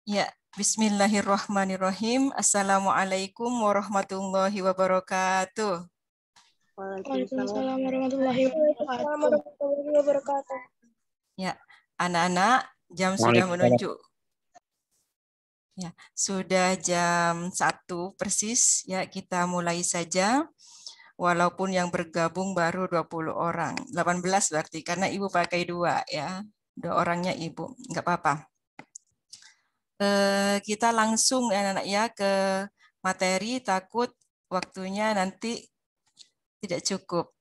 Ya, Bismillahirrahmanirrahim. Assalamualaikum warahmatullahi wabarakatuh. Waalaikumsalam warahmatullahi wabarakatuh. Ya, anak-anak, jam sudah menunjuk. Ya, sudah jam 1 persis. Ya, kita mulai saja. Walaupun yang bergabung baru 20 orang. 18 berarti, karena ibu pakai 2 ya. 2 orangnya ibu, nggak apa-apa. Kita langsung ya anak-anak ya ke materi, takut waktunya nanti tidak cukup.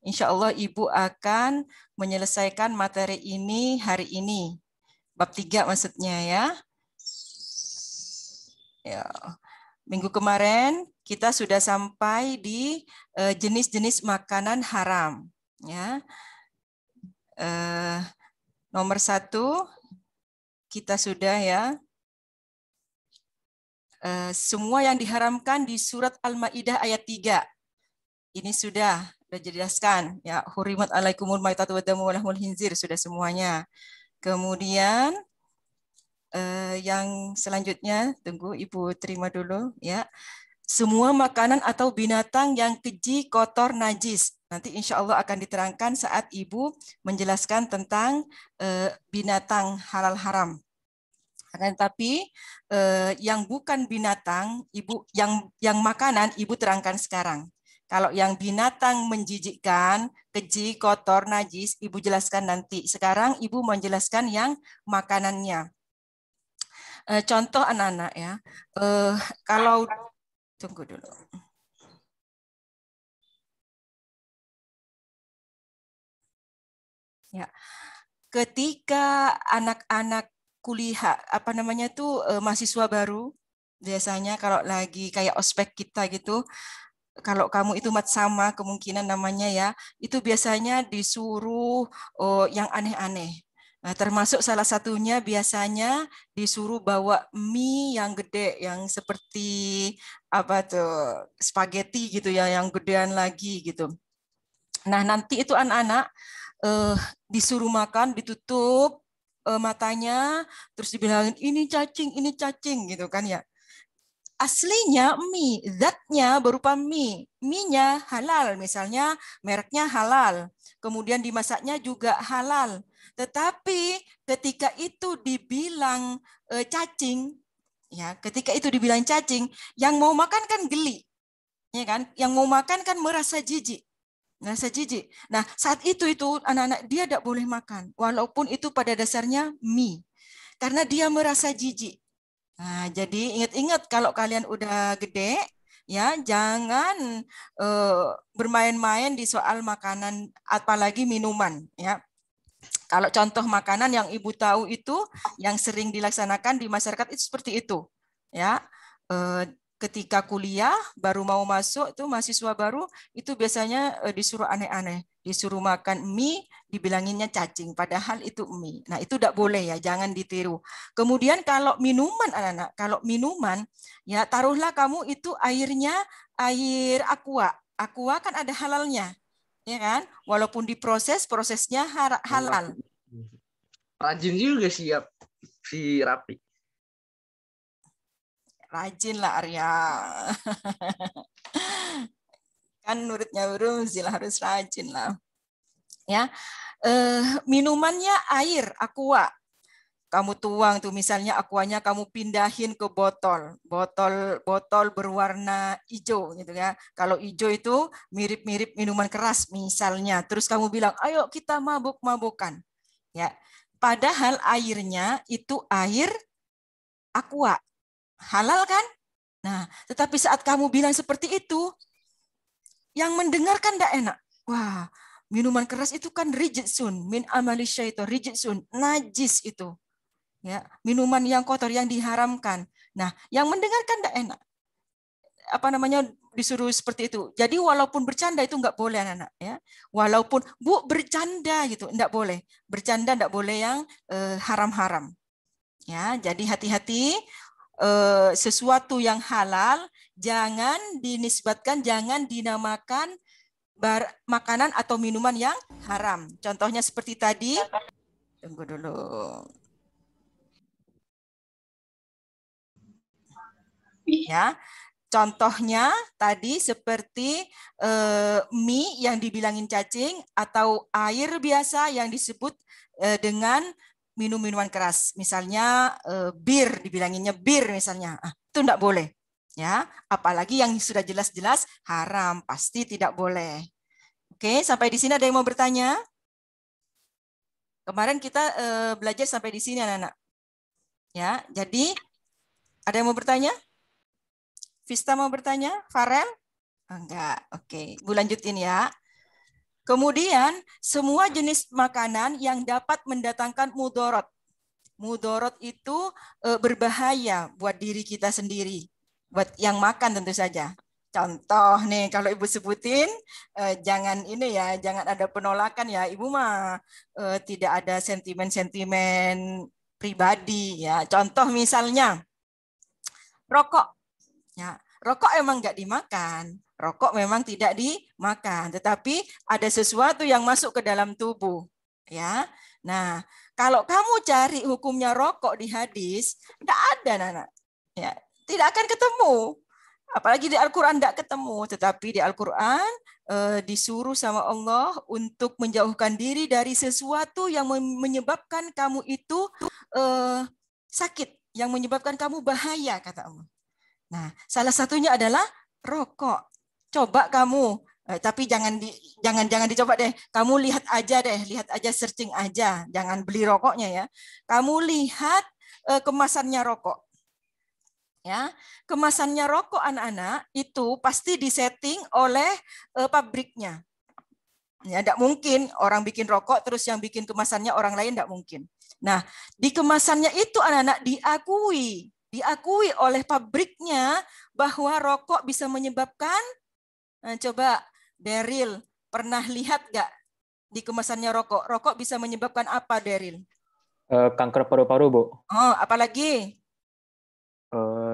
Insya Allah Ibu akan menyelesaikan materi ini hari ini. Bab 3 maksudnya ya. Ya. Minggu kemarin kita sudah sampai di jenis-jenis makanan haram. Ya. Nomor 1 kita sudah ya. Semua yang diharamkan di surat Al-Maidah ayat 3. Ini sudah dijelaskan ya, hurimat alaikumul maitatu wad-damu wa lahmul khinzir, sudah semuanya. Kemudian yang selanjutnya, tunggu Ibu terima dulu ya. Semua makanan atau binatang yang keji, kotor, najis. Nanti insya Allah akan diterangkan saat Ibu menjelaskan tentang binatang halal haram. Akan tetapi yang bukan binatang, Ibu yang makanan Ibu terangkan sekarang. Kalau yang binatang menjijikkan, keji, kotor, najis, Ibu jelaskan nanti. Sekarang Ibu menjelaskan yang makanannya. Contoh anak-anak ya. Kalau tunggu dulu. Ya. Ketika anak-anak kuliah apa namanya tuh mahasiswa baru, biasanya kalau lagi kayak ospek kita gitu, kalau kamu itu mat sama kemungkinan namanya ya, itu biasanya disuruh yang aneh-aneh. Nah, termasuk salah satunya biasanya disuruh bawa mie yang gede, yang seperti apa tuh spaghetti gitu ya, yang gedean lagi gitu. Nah, nanti itu anak-anak disuruh makan, ditutup matanya, terus dibilangin ini cacing gitu kan ya. Aslinya mie, zatnya berupa mie. Mie-nya halal, misalnya mereknya halal. Kemudian dimasaknya juga halal. Tetapi ketika itu dibilang cacing, ya, ketika itu dibilang cacing, yang mau makan kan geli, ya kan? Yang mau makan kan merasa jijik. Merasa jijik. Nah, saat itu anak-anak dia tidak boleh makan, walaupun itu pada dasarnya mie, karena dia merasa jijik. Nah, jadi ingat-ingat kalau kalian udah gede, ya jangan bermain-main di soal makanan, apalagi minuman. Ya, kalau contoh makanan yang ibu tahu itu, yang sering dilaksanakan di masyarakat itu seperti itu. Ya, ketika kuliah baru mau masuk tuh mahasiswa baru itu biasanya disuruh aneh-aneh, disuruh makan mie, dibilanginnya cacing, padahal itu mie. Nah itu tidak boleh ya, jangan ditiru. Kemudian kalau minuman anak-anak, kalau minuman ya taruhlah kamu itu airnya air aqua, aqua kan ada halalnya, ya kan? Walaupun diproses, prosesnya halal. Rajin juga siap si Rapi. Rajin lah Arya. Kan muridnya Urumzil harus rajin lah. Ya, minumannya air aqua. Kamu tuang tuh misalnya aquanya kamu pindahin ke botol berwarna hijau gitu ya. Kalau hijau itu mirip-mirip minuman keras misalnya. Terus kamu bilang, ayo kita mabuk-mabukan. Ya, padahal airnya itu air aqua, halal kan? Nah, tetapi saat kamu bilang seperti itu, yang mendengarkan tidak enak. Wah, minuman keras itu kan rijsun min amali syaitan, rijsun, najis itu. Ya, minuman yang kotor yang diharamkan. Nah, yang mendengarkan tidak enak. Apa namanya disuruh seperti itu. Jadi walaupun bercanda itu nggak boleh anak-anak ya. Walaupun Bu bercanda gitu nggak boleh. Bercanda nggak boleh yang haram-haram. Ya, jadi hati-hati sesuatu yang halal jangan dinisbatkan, jangan dinamakan makanan atau minuman yang haram. Contohnya seperti tadi, tunggu dulu. Ya, contohnya tadi seperti mie yang dibilangin cacing atau air biasa yang disebut dengan minum-minuman keras. Misalnya bir, dibilanginnya bir misalnya. Itu enggak boleh. Ya, apalagi yang sudah jelas-jelas haram, pasti tidak boleh. Oke, sampai di sini ada yang mau bertanya? Kemarin kita belajar sampai di sini anak-anak. Ya, jadi ada yang mau bertanya? Vista mau bertanya? Farel? Enggak. Oke, Bu lanjutin ya. Kemudian, semua jenis makanan yang dapat mendatangkan mudorot. Mudorot itu berbahaya buat diri kita sendiri. Buat yang makan tentu saja. Contoh nih, kalau Ibu sebutin, jangan ini ya, jangan ada penolakan ya. Ibu mah tidak ada sentimen-sentimen pribadi ya. Contoh misalnya, rokok. Ya, rokok emang nggak dimakan. Rokok memang tidak dimakan, tetapi ada sesuatu yang masuk ke dalam tubuh. Ya, nah kalau kamu cari hukumnya rokok di hadis, nggak ada, Nana. Ya, tidak akan ketemu. Apalagi di Al-Quran tidak ketemu, tetapi di Al-Quran disuruh sama Allah untuk menjauhkan diri dari sesuatu yang menyebabkan kamu itu sakit, yang menyebabkan kamu bahaya, kata Allah. Nah, salah satunya adalah rokok. Coba kamu, tapi jangan dicoba deh. Kamu lihat aja searching aja, jangan beli rokoknya ya. Kamu lihat kemasannya rokok. Ya, kemasannya rokok anak-anak itu pasti disetting oleh pabriknya. Ya, tidak mungkin orang bikin rokok terus yang bikin kemasannya orang lain, tidak mungkin. Nah, di kemasannya itu anak-anak diakui oleh pabriknya bahwa rokok bisa menyebabkan, coba Daryl, pernah lihat nggak di kemasannya rokok? Rokok bisa menyebabkan apa, Daryl? Kanker paru-paru, Bu. Oh, apalagi?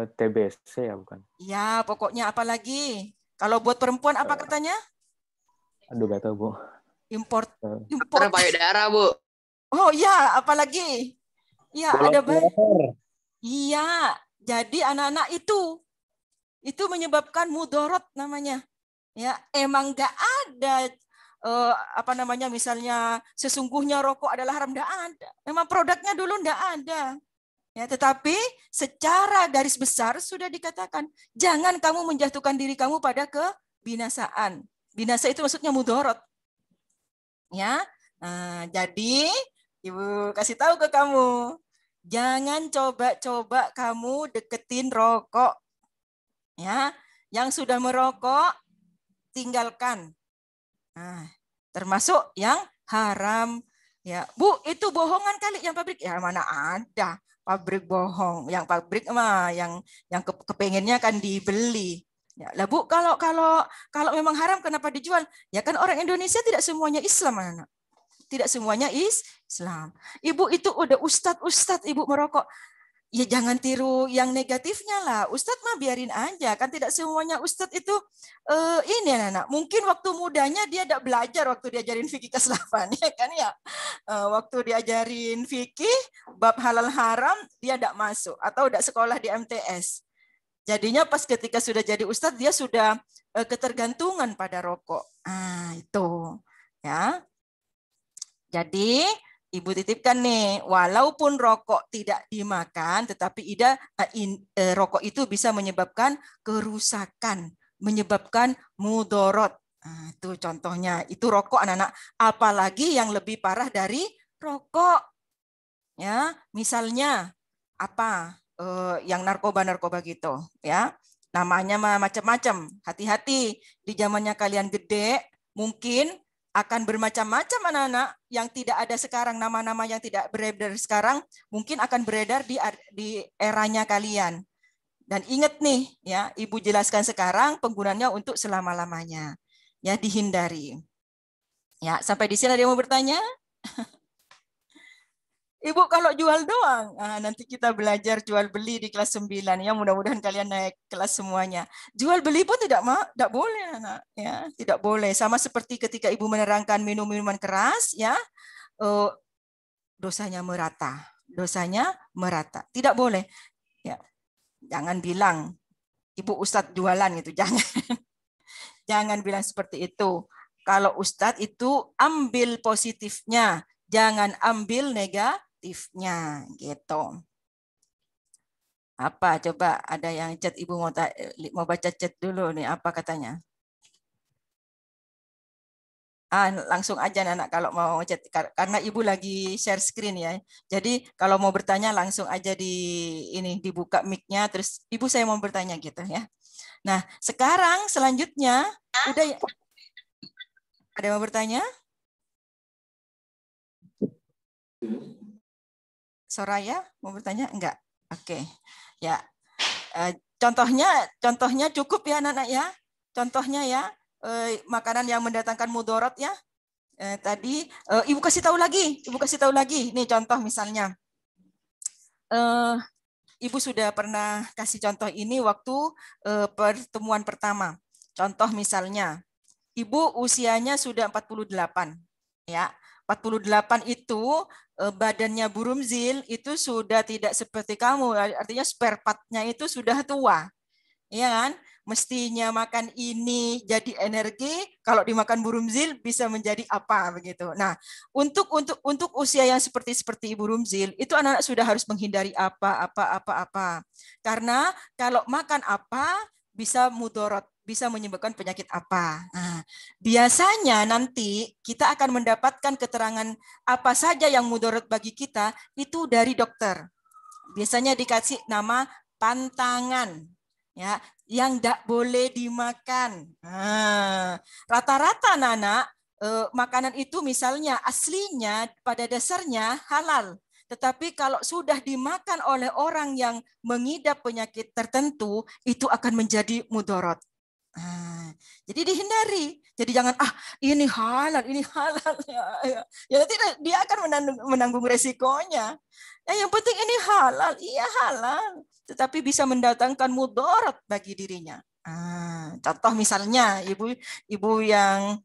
TBC ya, bukan? Ya, pokoknya apalagi? Kalau buat perempuan apa katanya? Aduh, nggak tahu, Bu. Import. Payudara, Bu. Oh ya, apalagi? Ya, ada banyak. Iya, jadi anak-anak itu menyebabkan mudorot namanya. Ya, emang nggak ada apa namanya, misalnya sesungguhnya rokok adalah haram, nggak ada. Memang produknya dulu nggak ada. Ya, tetapi secara garis besar sudah dikatakan jangan kamu menjatuhkan diri kamu pada kebinasaan. Binasa itu maksudnya mudorot. Ya, nah, jadi Ibu kasih tahu ke kamu. Jangan coba-coba kamu deketin rokok. Ya, yang sudah merokok tinggalkan. Nah, termasuk yang haram. Ya, Bu, itu bohongan kali yang pabrik. Ya, mana ada pabrik bohong. Yang pabrik mah yang kepengennya kan dibeli. Ya, lah Bu, kalau memang haram kenapa dijual? Ya kan orang Indonesia tidak semuanya Islam, anak. Tidak semuanya Islam. Ibu itu udah ustadz Ibu merokok. Ya jangan tiru yang negatifnya lah. Ustadz mah biarin aja. Kan tidak semuanya ustadz itu ini anak. Mungkin waktu mudanya dia tidak belajar waktu diajarin fikih kelas 8. Ya kan ya. Waktu diajarin fikih, bab halal haram, dia tidak masuk. Atau tidak sekolah di MTS. Jadinya pas ketika sudah jadi ustadz, dia sudah ketergantungan pada rokok. Itu. Ya. Jadi Ibu titipkan nih, walaupun rokok tidak dimakan, tetapi rokok itu bisa menyebabkan kerusakan, menyebabkan mudorot. Nah, itu contohnya, itu rokok anak-anak. Apalagi yang lebih parah dari rokok. Ya, misalnya apa? Yang narkoba gitu, ya. Namanya macam-macam. Hati-hati di zamannya kalian gede, mungkin akan bermacam-macam anak-anak yang tidak ada sekarang, nama-nama yang tidak beredar sekarang mungkin akan beredar di eranya kalian. Dan ingat nih ya, Ibu jelaskan sekarang penggunaannya untuk selama-lamanya. Ya, dihindari. Ya, sampai di sini ada yang mau bertanya? Ibu kalau jual doang, nanti kita belajar jual beli di kelas 9 ya, mudah-mudahan kalian naik kelas semuanya. Jual beli pun tidak boleh anak ya, tidak boleh. Sama seperti ketika Ibu menerangkan minum minuman keras ya, dosanya merata. Dosanya merata. Tidak boleh. Ya. Jangan bilang Ibu Ustadz jualan gitu, jangan. Jangan bilang seperti itu. Kalau Ustadz itu ambil positifnya, jangan ambil negatifnya gitu. Apa coba ada yang chat, Ibu mau baca chat dulu nih, apa katanya? Langsung aja anak kalau mau chat, karena Ibu lagi share screen ya. Jadi kalau mau bertanya langsung aja ini dibuka mic-nya, terus Ibu saya mau bertanya gitu ya. Nah, sekarang selanjutnya udah ya. Ada yang mau bertanya? Soraya mau bertanya? Enggak. Oke. Ya. Contohnya cukup ya anak-anak ya. Contohnya ya, makanan yang mendatangkan mudorot ya. Tadi Ibu kasih tahu lagi. Nih contoh misalnya. Ibu sudah pernah kasih contoh ini waktu pertemuan pertama. Contoh misalnya, Ibu usianya sudah 48. Ya, 48 itu badannya Burumzil itu sudah tidak seperti kamu, artinya spare part-nya itu sudah tua. Iya kan? Mestinya makan ini jadi energi, kalau dimakan Burumzil bisa menjadi apa begitu. Nah, untuk usia yang seperti Ibu Rumzil, itu anak-anak sudah harus menghindari apa. Karena kalau makan apa bisa mudorot, bisa menyebabkan penyakit apa. Nah, biasanya nanti kita akan mendapatkan keterangan apa saja yang mudorot bagi kita itu dari dokter. Biasanya dikasih nama pantangan. Ya, yang tidak boleh dimakan. Rata-rata anak-anak makanan itu misalnya aslinya pada dasarnya halal. Tetapi kalau sudah dimakan oleh orang yang mengidap penyakit tertentu, itu akan menjadi mudorot. Jadi dihindari. Jadi jangan ini halal. Ya nanti dia akan menanggung resikonya. Yang penting ini halal, iya halal. Tetapi bisa mendatangkan mudarat bagi dirinya. Contoh misalnya ibu yang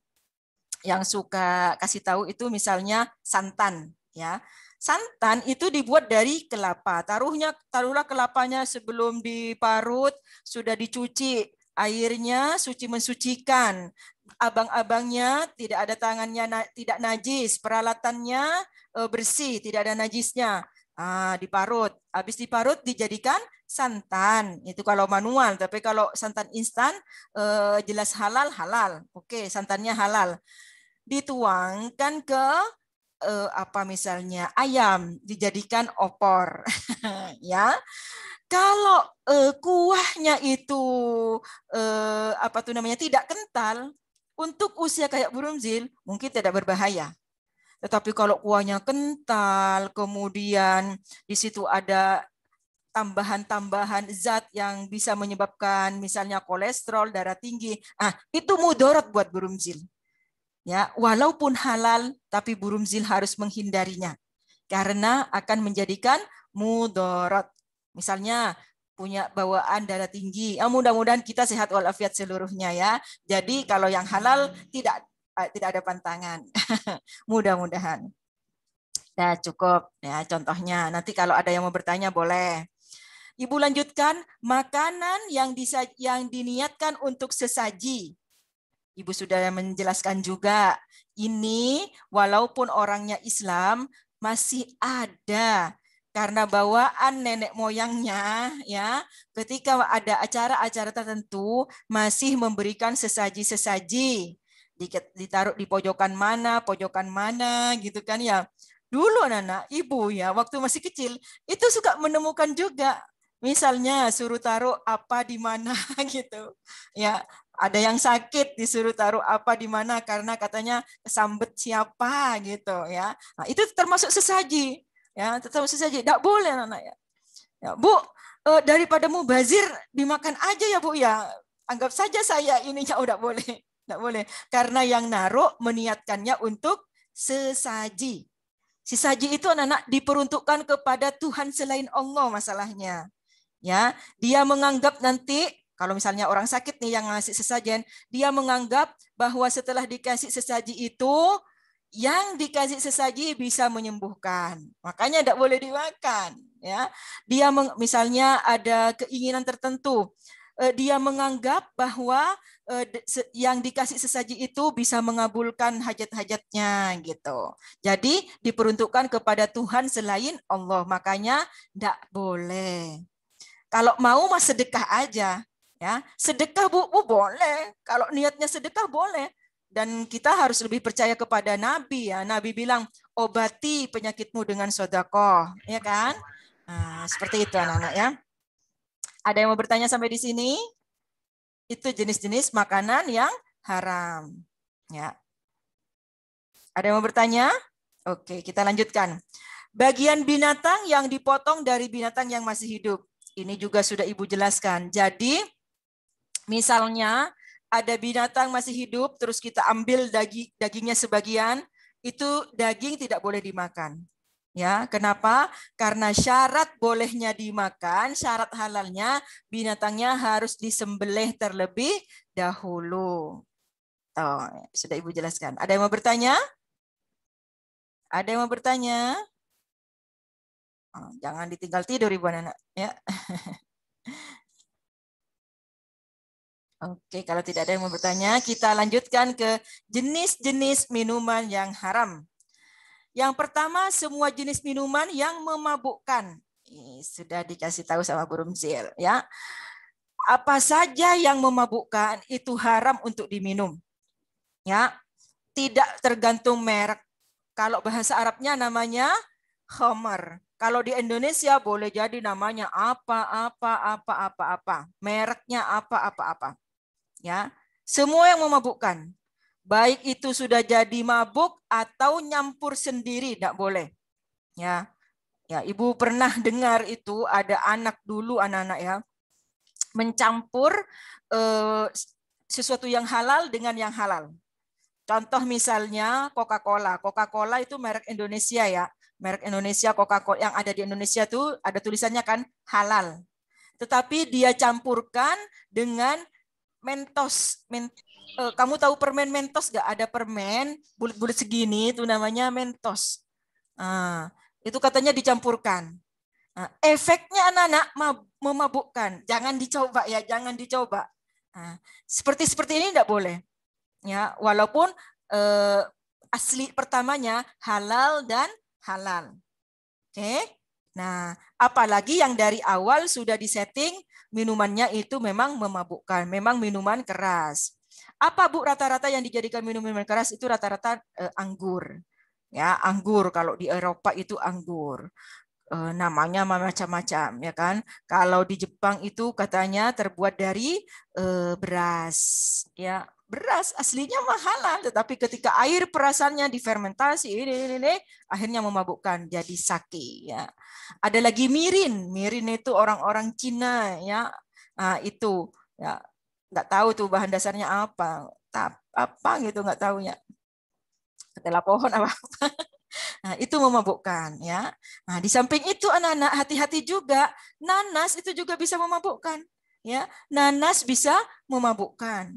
suka kasih tahu itu misalnya santan, ya. Santan itu dibuat dari kelapa. Taruhlah kelapanya sebelum diparut sudah dicuci, airnya suci mensucikan. Abang-abangnya tidak ada tangannya tidak najis, peralatannya bersih, tidak ada najisnya. Diparut. Habis diparut dijadikan santan. Itu kalau manual, tapi kalau santan instan jelas halal. Oke, santannya halal. Dituangkan ke misalnya ayam, dijadikan opor. Ya. Kalau kuahnya itu tidak kental, untuk usia kayak Burumzil mungkin tidak berbahaya. Tetapi kalau kuahnya kental, kemudian di situ ada tambahan-tambahan zat yang bisa menyebabkan misalnya kolesterol, darah tinggi, itu mudarat buat Burumzil. Ya, walaupun halal, tapi Burumzil harus menghindarinya karena akan menjadikan mudarat. Misalnya punya bawaan darah tinggi, mudah-mudahan kita sehat walafiat seluruhnya ya. Jadi kalau yang halal tidak ada pantangan. Mudah-mudahan. Nah, cukup ya contohnya. Nanti kalau ada yang mau bertanya boleh. Ibu lanjutkan, makanan yang diniatkan untuk sesaji. Ibu sudah menjelaskan juga, ini walaupun orangnya Islam masih ada karena bawaan nenek moyangnya ya, ketika ada acara-acara tertentu masih memberikan sesaji-sesaji. Ditaruh di pojokan mana gitu kan ya. Dulu anak-anak ibu ya waktu masih kecil itu suka menemukan juga, misalnya suruh taruh apa di mana gitu ya. Ada yang sakit disuruh taruh apa di mana karena katanya kesambet siapa gitu ya. Nah, itu termasuk sesaji ya, termasuk sesaji. Tidak boleh anak ya. Ya, Bu, daripada mubazir dimakan aja ya Bu ya. Anggap saja saya ininya udah boleh. Tidak boleh. Karena yang naruh meniatkannya untuk sesaji. Sesaji itu anak-anak diperuntukkan kepada Tuhan selain Allah masalahnya. Ya, dia menganggap nanti kalau misalnya orang sakit nih yang ngasih sesajen, dia menganggap bahwa setelah dikasih sesaji itu, yang dikasih sesaji bisa menyembuhkan. Makanya tidak boleh dimakan. Ya, dia misalnya ada keinginan tertentu. dia menganggap bahwa yang dikasih sesaji itu bisa mengabulkan hajat-hajatnya gitu. Jadi diperuntukkan kepada Tuhan selain Allah, makanya tidak boleh. Kalau mau mas sedekah aja, ya sedekah bu boleh. Kalau niatnya sedekah boleh. Dan kita harus lebih percaya kepada Nabi ya. Nabi bilang obati penyakitmu dengan sedekah, ya kan? Nah, seperti itu anak-anak ya. Ada yang mau bertanya sampai di sini? Itu jenis-jenis makanan yang haram. Ya. Ada yang mau bertanya? Oke, kita lanjutkan. Bagian binatang yang dipotong dari binatang yang masih hidup. Ini juga sudah Ibu jelaskan. Jadi, misalnya ada binatang masih hidup, terus kita ambil dagingnya sebagian, itu daging tidak boleh dimakan. Ya, kenapa? Karena syarat bolehnya dimakan, syarat halalnya binatangnya harus disembelih terlebih dahulu. Tuh, sudah Ibu jelaskan. Ada yang mau bertanya? Ada yang mau bertanya? Oh, jangan ditinggal tidur Ibu anak, ya. Oke, kalau tidak ada yang mau bertanya, kita lanjutkan ke jenis-jenis minuman yang haram. Yang pertama, semua jenis minuman yang memabukkan. Ini sudah dikasih tahu sama Bu Rumzil, ya. Apa saja yang memabukkan itu haram untuk diminum. Ya. Tidak tergantung merek. Kalau bahasa Arabnya namanya khamar. Kalau di Indonesia boleh jadi namanya apa. Mereknya apa. Ya, semua yang memabukkan, baik itu sudah jadi mabuk atau nyampur sendiri, tidak boleh. Ya, Ibu pernah dengar itu ada anak dulu anak-anak ya mencampur sesuatu yang halal dengan yang halal. Contoh misalnya Coca-Cola. Coca-Cola itu merek Indonesia ya, merek Indonesia Coca-Cola yang ada di Indonesia itu ada tulisannya kan halal. Tetapi dia campurkan dengan Mentos. Kamu tahu permen Mentos nggak? Ada permen bulat-bulat segini itu namanya Mentos. Nah, itu katanya dicampurkan. Nah, efeknya anak-anak memabukkan. Jangan dicoba ya, jangan dicoba. Nah, seperti ini tidak boleh. Ya, walaupun asli pertamanya halal dan halal. Oke. Nah, apalagi yang dari awal sudah disetting minumannya itu memang memabukkan, memang minuman keras. Apa Bu rata-rata yang dijadikan minuman keras itu rata-rata anggur. Ya, anggur kalau di Eropa itu anggur. Namanya macam-macam ya kan. Kalau di Jepang itu katanya terbuat dari beras ya. Beras aslinya halal, tetapi ketika air perasannya difermentasi ini akhirnya memabukkan jadi sake ya. Ada lagi mirin. Mirin itu orang-orang Cina ya. Nah, itu ya nggak tahu tuh bahan dasarnya apa. Apa gitu nggak tahu ya. Ketela pohon apa. Nah, itu memabukkan ya. Nah, di samping itu anak-anak hati-hati juga, nanas itu juga bisa memabukkan ya. Nanas bisa memabukkan.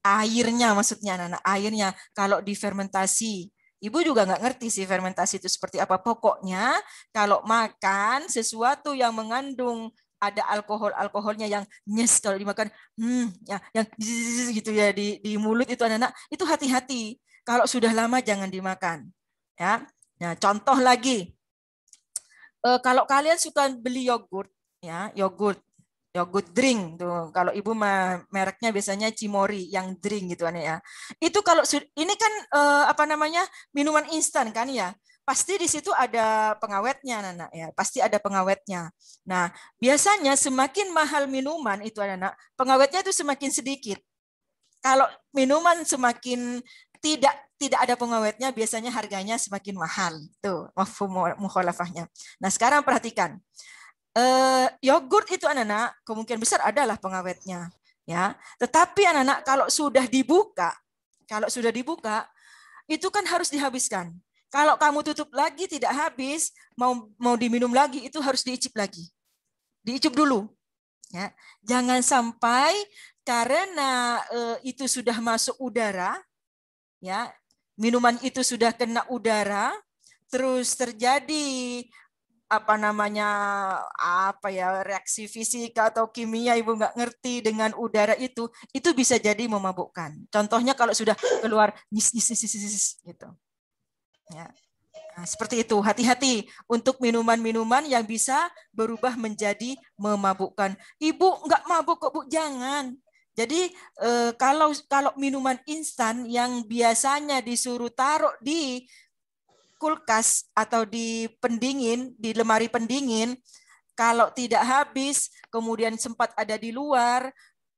Airnya maksudnya anak-anak, airnya kalau difermentasi. Ibu juga nggak ngerti sih fermentasi itu seperti apa. Pokoknya kalau makan sesuatu yang mengandung ada alkoholnya yang nyes kalau dimakan, ya, yang gitu ya di mulut itu anak-anak, itu hati-hati. Kalau sudah lama jangan dimakan. Ya. Nah, contoh lagi, kalau kalian suka beli yogurt, ya yogurt drink tuh. Kalau ibu mereknya biasanya Cimori yang drink gitu ya. Itu kalau ini kan apa namanya minuman instan kan ya. Pasti di situ ada pengawetnya anak ya. Pasti ada pengawetnya. Nah biasanya semakin mahal minuman itu anak, pengawetnya itu semakin sedikit. Kalau minuman semakin tidak ada pengawetnya, biasanya harganya semakin mahal. Tuh, mafhum mukhalafahnya. Nah, sekarang perhatikan. Yogurt itu anak-anak kemungkinan besar adalah pengawetnya, ya. Tetapi anak-anak kalau sudah dibuka itu kan harus dihabiskan. Kalau kamu tutup lagi tidak habis, mau diminum lagi itu harus diicip lagi. Diicip dulu. Ya. Jangan sampai karena itu sudah masuk udara, ya, minuman itu sudah kena udara, terus terjadi reaksi fisika atau kimia ibu nggak ngerti dengan udara itu bisa jadi memabukkan. Contohnya kalau sudah keluar nis gitu. Ya. Nah, seperti itu. Hati-hati untuk minuman-minuman yang bisa berubah menjadi memabukkan. Ibu nggak mabuk kok, Bu. Jangan. Jadi kalau minuman instan yang biasanya disuruh taruh di kulkas atau di pendingin, di lemari pendingin, kalau tidak habis, kemudian sempat ada di luar,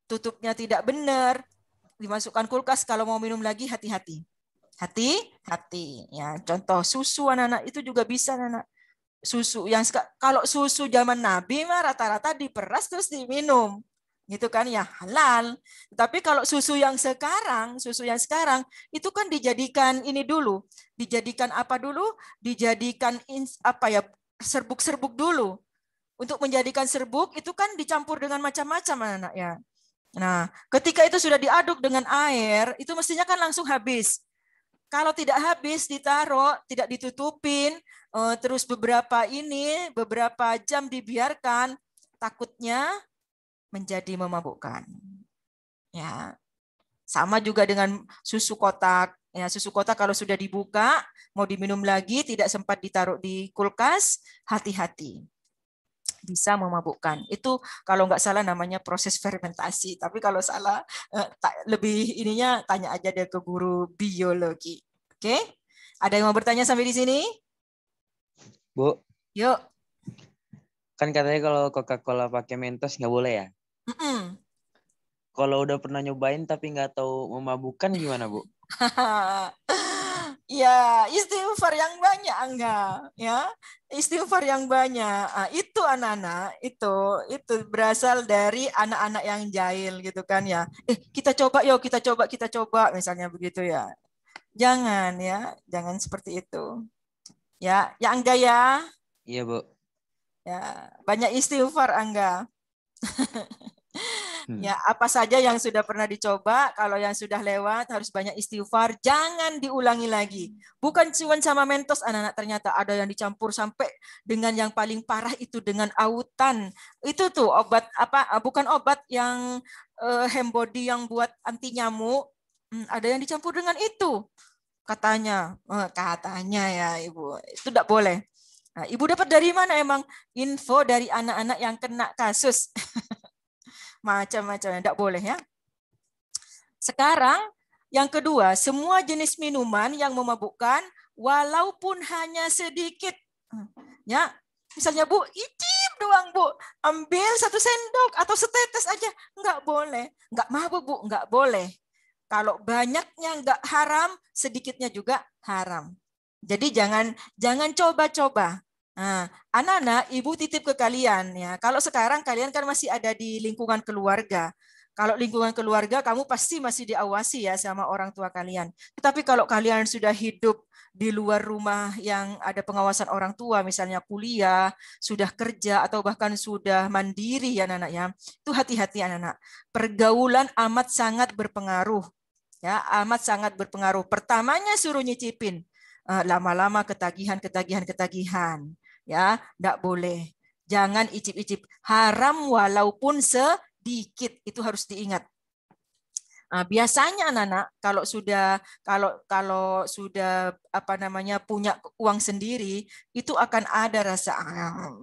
tutupnya tidak benar, dimasukkan kulkas, kalau mau minum lagi hati-hati. Hati-hati. Ya, contoh susu anak-anak itu juga bisa anak-anak. Susu yang kalau susu zaman Nabi mah rata-rata diperas terus diminum. Gitu kan ya halal. Tapi kalau susu yang sekarang itu kan dijadikan ini dulu. Dijadikan apa dulu? Dijadikan serbuk-serbuk dulu. Untuk menjadikan serbuk itu kan dicampur dengan macam-macam anak-anak ya. Nah, ketika itu sudah diaduk dengan air, itu mestinya kan langsung habis. Kalau tidak habis ditaruh, tidak ditutupin, terus beberapa jam dibiarkan, takutnya menjadi memabukkan. Ya. Sama juga dengan susu kotak. Ya, susu kotak kalau sudah dibuka, mau diminum lagi, tidak sempat ditaruh di kulkas, hati-hati. Bisa memabukkan. Itu kalau nggak salah namanya proses fermentasi. Tapi kalau salah, lebih ininya tanya aja deh ke guru biologi. Oke? Ada yang mau bertanya sampai di sini? Bu. Yuk. Kan katanya kalau Coca-Cola pakai Mentos nggak boleh ya? Kalau udah pernah nyobain tapi nggak tahu memabukkan gimana, Bu? Ya, istighfar yang banyak enggak, ya. Istighfar yang banyak. Itu anak-anak, itu berasal dari anak-anak yang jahil gitu kan ya. Kita coba yuk, kita coba misalnya begitu ya. Jangan ya, jangan seperti itu. Ya, ya enggak ya? Iya, Bu. Ya, banyak istighfar enggak? Ya, apa saja yang sudah pernah dicoba, kalau yang sudah lewat harus banyak istighfar, jangan diulangi lagi. Bukan cuma sama Mentos anak-anak, ternyata ada yang dicampur sampai dengan yang paling parah itu dengan autan. Itu tuh obat bukan obat yang Hembody yang buat anti nyamuk. Ada yang dicampur dengan itu. Katanya ya Ibu, itu tidak boleh. Nah, Ibu dapat dari mana emang info dari anak-anak yang kena kasus? Macam-macam, tidak boleh ya. Sekarang yang kedua, semua jenis minuman yang memabukkan walaupun hanya sedikit. Ya, misalnya Bu, icip doang Bu, ambil 1 sendok atau setetes aja, enggak boleh. Enggak mabuk Bu, enggak boleh. Kalau banyaknya enggak haram, sedikitnya juga haram. Jadi jangan coba-coba. Nah, anak-anak, Ibu titip ke kalian ya. Kalau sekarang kalian kan masih ada di lingkungan keluarga. Kalau lingkungan keluarga kamu pasti masih diawasi ya sama orang tua kalian. Tetapi kalau kalian sudah hidup di luar rumah yang ada pengawasan orang tua, misalnya kuliah, sudah kerja atau bahkan sudah mandiri ya anak-anak ya. Itu hati-hati anak-anak. Pergaulan amat sangat berpengaruh. Ya, amat sangat berpengaruh. Pertamanya suruh nyicipin. Lama-lama ketagihan. Ya, enggak boleh. Jangan icip-icip. Haram walaupun sedikit, itu harus diingat. Biasanya anak-anak kalau sudah punya uang sendiri, itu akan ada rasa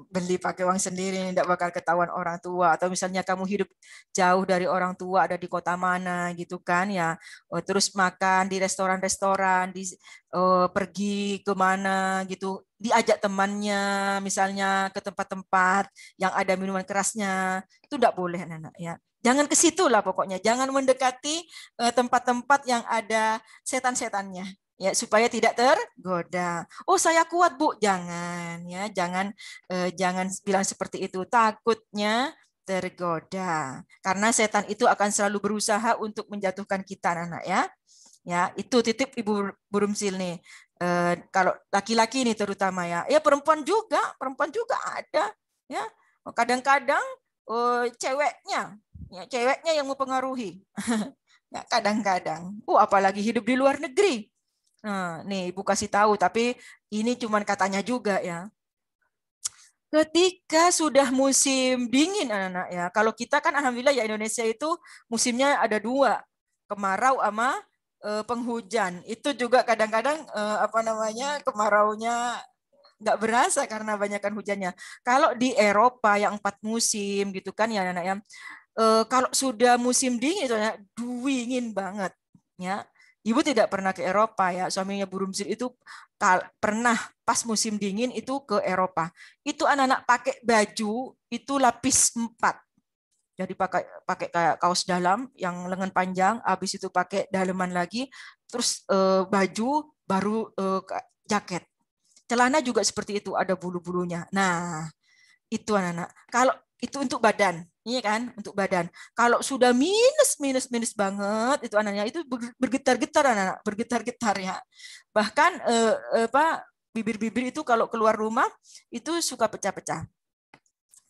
beli pakai uang sendiri, tidak bakal ketahuan orang tua, atau misalnya kamu hidup jauh dari orang tua, ada di kota mana gitu kan ya, terus makan di restoran-restoran, pergi kemana gitu, diajak temannya misalnya ke tempat-tempat yang ada minuman kerasnya, itu tidak boleh anak-anak ya. Jangan ke situ lah pokoknya. Jangan mendekati tempat-tempat yang ada setan-setannya, ya, supaya tidak tergoda. Oh, saya kuat Bu, jangan ya, jangan bilang seperti itu. Takutnya tergoda. Karena setan itu akan selalu berusaha untuk menjatuhkan kita anak ya. Ya, itu titip Ibu Burumsil nih. Kalau laki-laki ini terutama ya. Ya perempuan juga ada ya. Kadang-kadang ceweknya yang mempengaruhi. Ya, kadang-kadang. Apalagi hidup di luar negeri. Nah, nih Ibu kasih tahu, tapi ini cuman katanya juga ya. Ketika sudah musim dingin anak-anak ya. Kalau kita kan alhamdulillah ya Indonesia itu musimnya ada 2, kemarau sama penghujan. Itu juga kadang-kadang kemaraunya nggak berasa karena banyakkan hujannya. Kalau di Eropa yang 4 musim gitu kan ya anak-anak ya. Kalau sudah musim dingin itu ya dingin banget ya. Ibu tidak pernah ke Eropa ya, suaminya Bu Rumzil itu pernah pas musim dingin itu ke Eropa. Itu anak-anak pakai baju itu lapis 4. Jadi pakai kayak kaos dalam yang lengan panjang, habis itu pakai daleman lagi, terus baju baru jaket. Celana juga seperti itu, ada bulu-bulunya. Nah, itu anak-anak. Kalau itu untuk badan, iya kan? Untuk badan. Kalau sudah minus banget, itu anaknya itu bergetar-getar anak-anak, bergetar-getar ya. Bahkan bibir-bibir itu kalau keluar rumah itu suka pecah-pecah.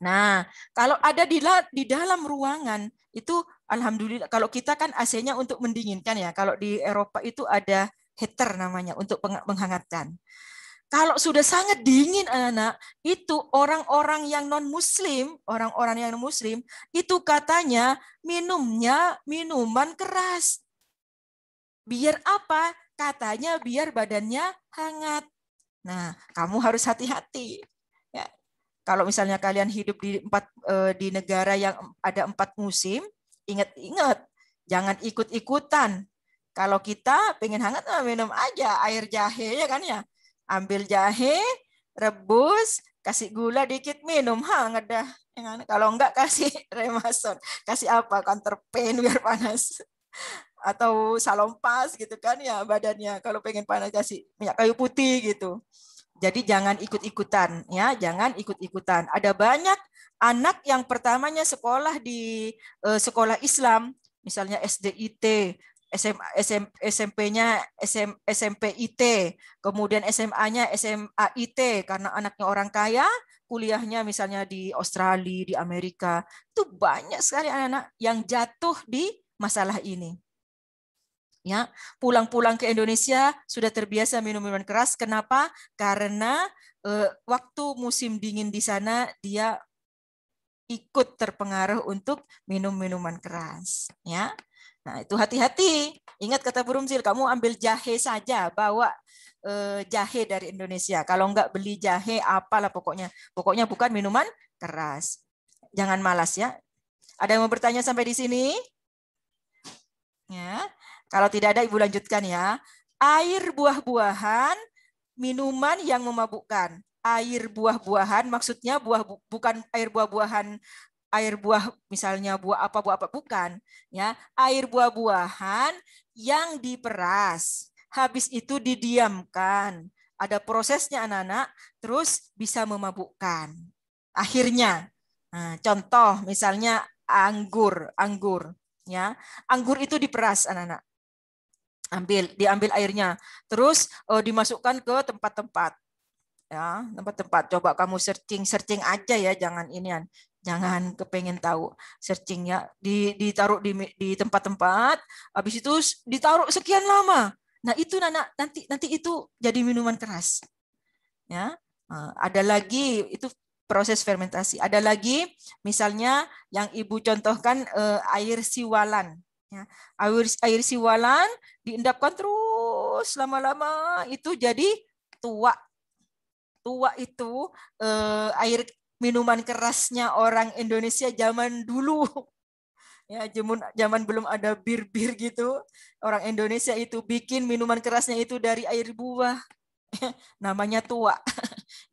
Nah, kalau ada di dalam ruangan itu alhamdulillah. Kalau kita kan AC-nya untuk mendinginkan ya. Kalau di Eropa itu ada heater namanya untuk menghangatkan. Kalau sudah sangat dingin anak-anak, itu orang-orang yang non-muslim, itu katanya minumnya minuman keras. Biar apa? Katanya biar badannya hangat. Nah, kamu harus hati-hati. Ya. Kalau misalnya kalian hidup di negara yang ada 4 musim, ingat-ingat, jangan ikut-ikutan. Kalau kita pengen hangat, minum aja air jahe ya kan ya. Ambil jahe, rebus, kasih gula dikit, minum hangat dah. Kalau enggak kasih Remason, kasih apa? Counterpain biar panas. Atau salompas gitu kan ya badannya. Kalau pengen panas kasih minyak kayu putih gitu. Jadi jangan ikut-ikutan ya, jangan ikut-ikutan. Ada banyak anak yang pertamanya sekolah di sekolah Islam, misalnya SDIT, SMP-nya SMP IT, kemudian SMA-nya SMA IT karena anaknya orang kaya, kuliahnya misalnya di Australia, di Amerika. Itu banyak sekali anak-anak yang jatuh di masalah ini. Ya, pulang-pulang ke Indonesia sudah terbiasa minum minuman keras. Kenapa? Karena waktu musim dingin di sana dia ikut terpengaruh untuk minum minuman keras. Ya, nah itu hati-hati. Ingat kata Bu Rumzil, kamu ambil jahe saja, bawa jahe dari Indonesia. Kalau enggak beli jahe, apalah pokoknya. Pokoknya bukan minuman keras. Jangan malas ya. Ada yang mau bertanya sampai di sini? Ya. Kalau tidak ada, Ibu lanjutkan ya. Air buah-buahan, minuman yang memabukkan. Air buah-buahan, maksudnya bukan air buah-buahan, air buah misalnya buah apa, bukan. Ya, air buah-buahan yang diperas. Habis itu didiamkan. Ada prosesnya anak-anak, terus bisa memabukkan. Akhirnya, nah, contoh misalnya anggur. Ya, anggur itu diperas anak-anak. Diambil airnya, terus dimasukkan ke tempat-tempat, ya tempat-tempat. Coba kamu searching aja ya, jangan kepengen tahu, searching ya, ditaruh di tempat-tempat, habis itu ditaruh sekian lama. Nah itu nanti itu jadi minuman keras, ya. Ada lagi itu proses fermentasi. Ada lagi misalnya yang Ibu contohkan air siwalan. Ya, air siwalan diendapkan terus lama-lama itu jadi tua. Tua itu air minuman kerasnya orang Indonesia zaman dulu. Ya, zaman belum ada bir-bir gitu. Orang Indonesia itu bikin minuman kerasnya itu dari air buah. Namanya tua.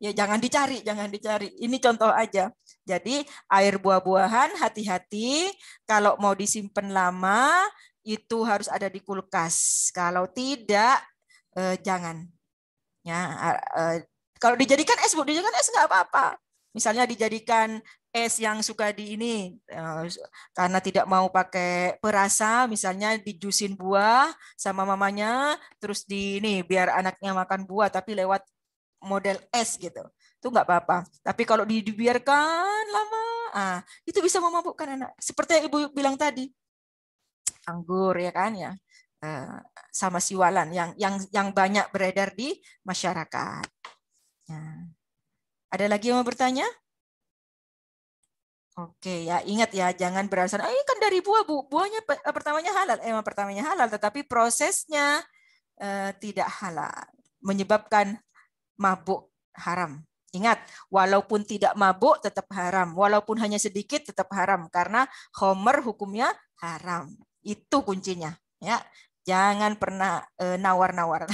Ya jangan dicari. Ini contoh aja. Jadi air buah-buahan hati-hati, kalau mau disimpan lama itu harus ada di kulkas. Kalau tidak jangan. Ya, kalau dijadikan es, Bu, dijadikan es nggak apa-apa. Misalnya dijadikan es yang suka di ini karena tidak mau pakai perasa, misalnya dijusin buah sama mamanya, terus di ini biar anaknya makan buah tapi lewat model es gitu. Itu nggak apa-apa. Tapi kalau dibiarkan lama, itu bisa memabukkan anak. Seperti yang Ibu bilang tadi, anggur ya kan ya, sama siwalan yang banyak beredar di masyarakat. Nah, ada lagi yang mau bertanya? Oke ya, ingat ya, jangan beralasan, ini kan dari buah, Bu. Buahnya pertamanya halal. Emang pertamanya halal, tetapi prosesnya tidak halal. Menyebabkan mabuk, haram. Ingat, walaupun tidak mabuk tetap haram. Walaupun hanya sedikit tetap haram. Karena khomer hukumnya haram. Itu kuncinya. Ya, jangan pernah nawar-nawar.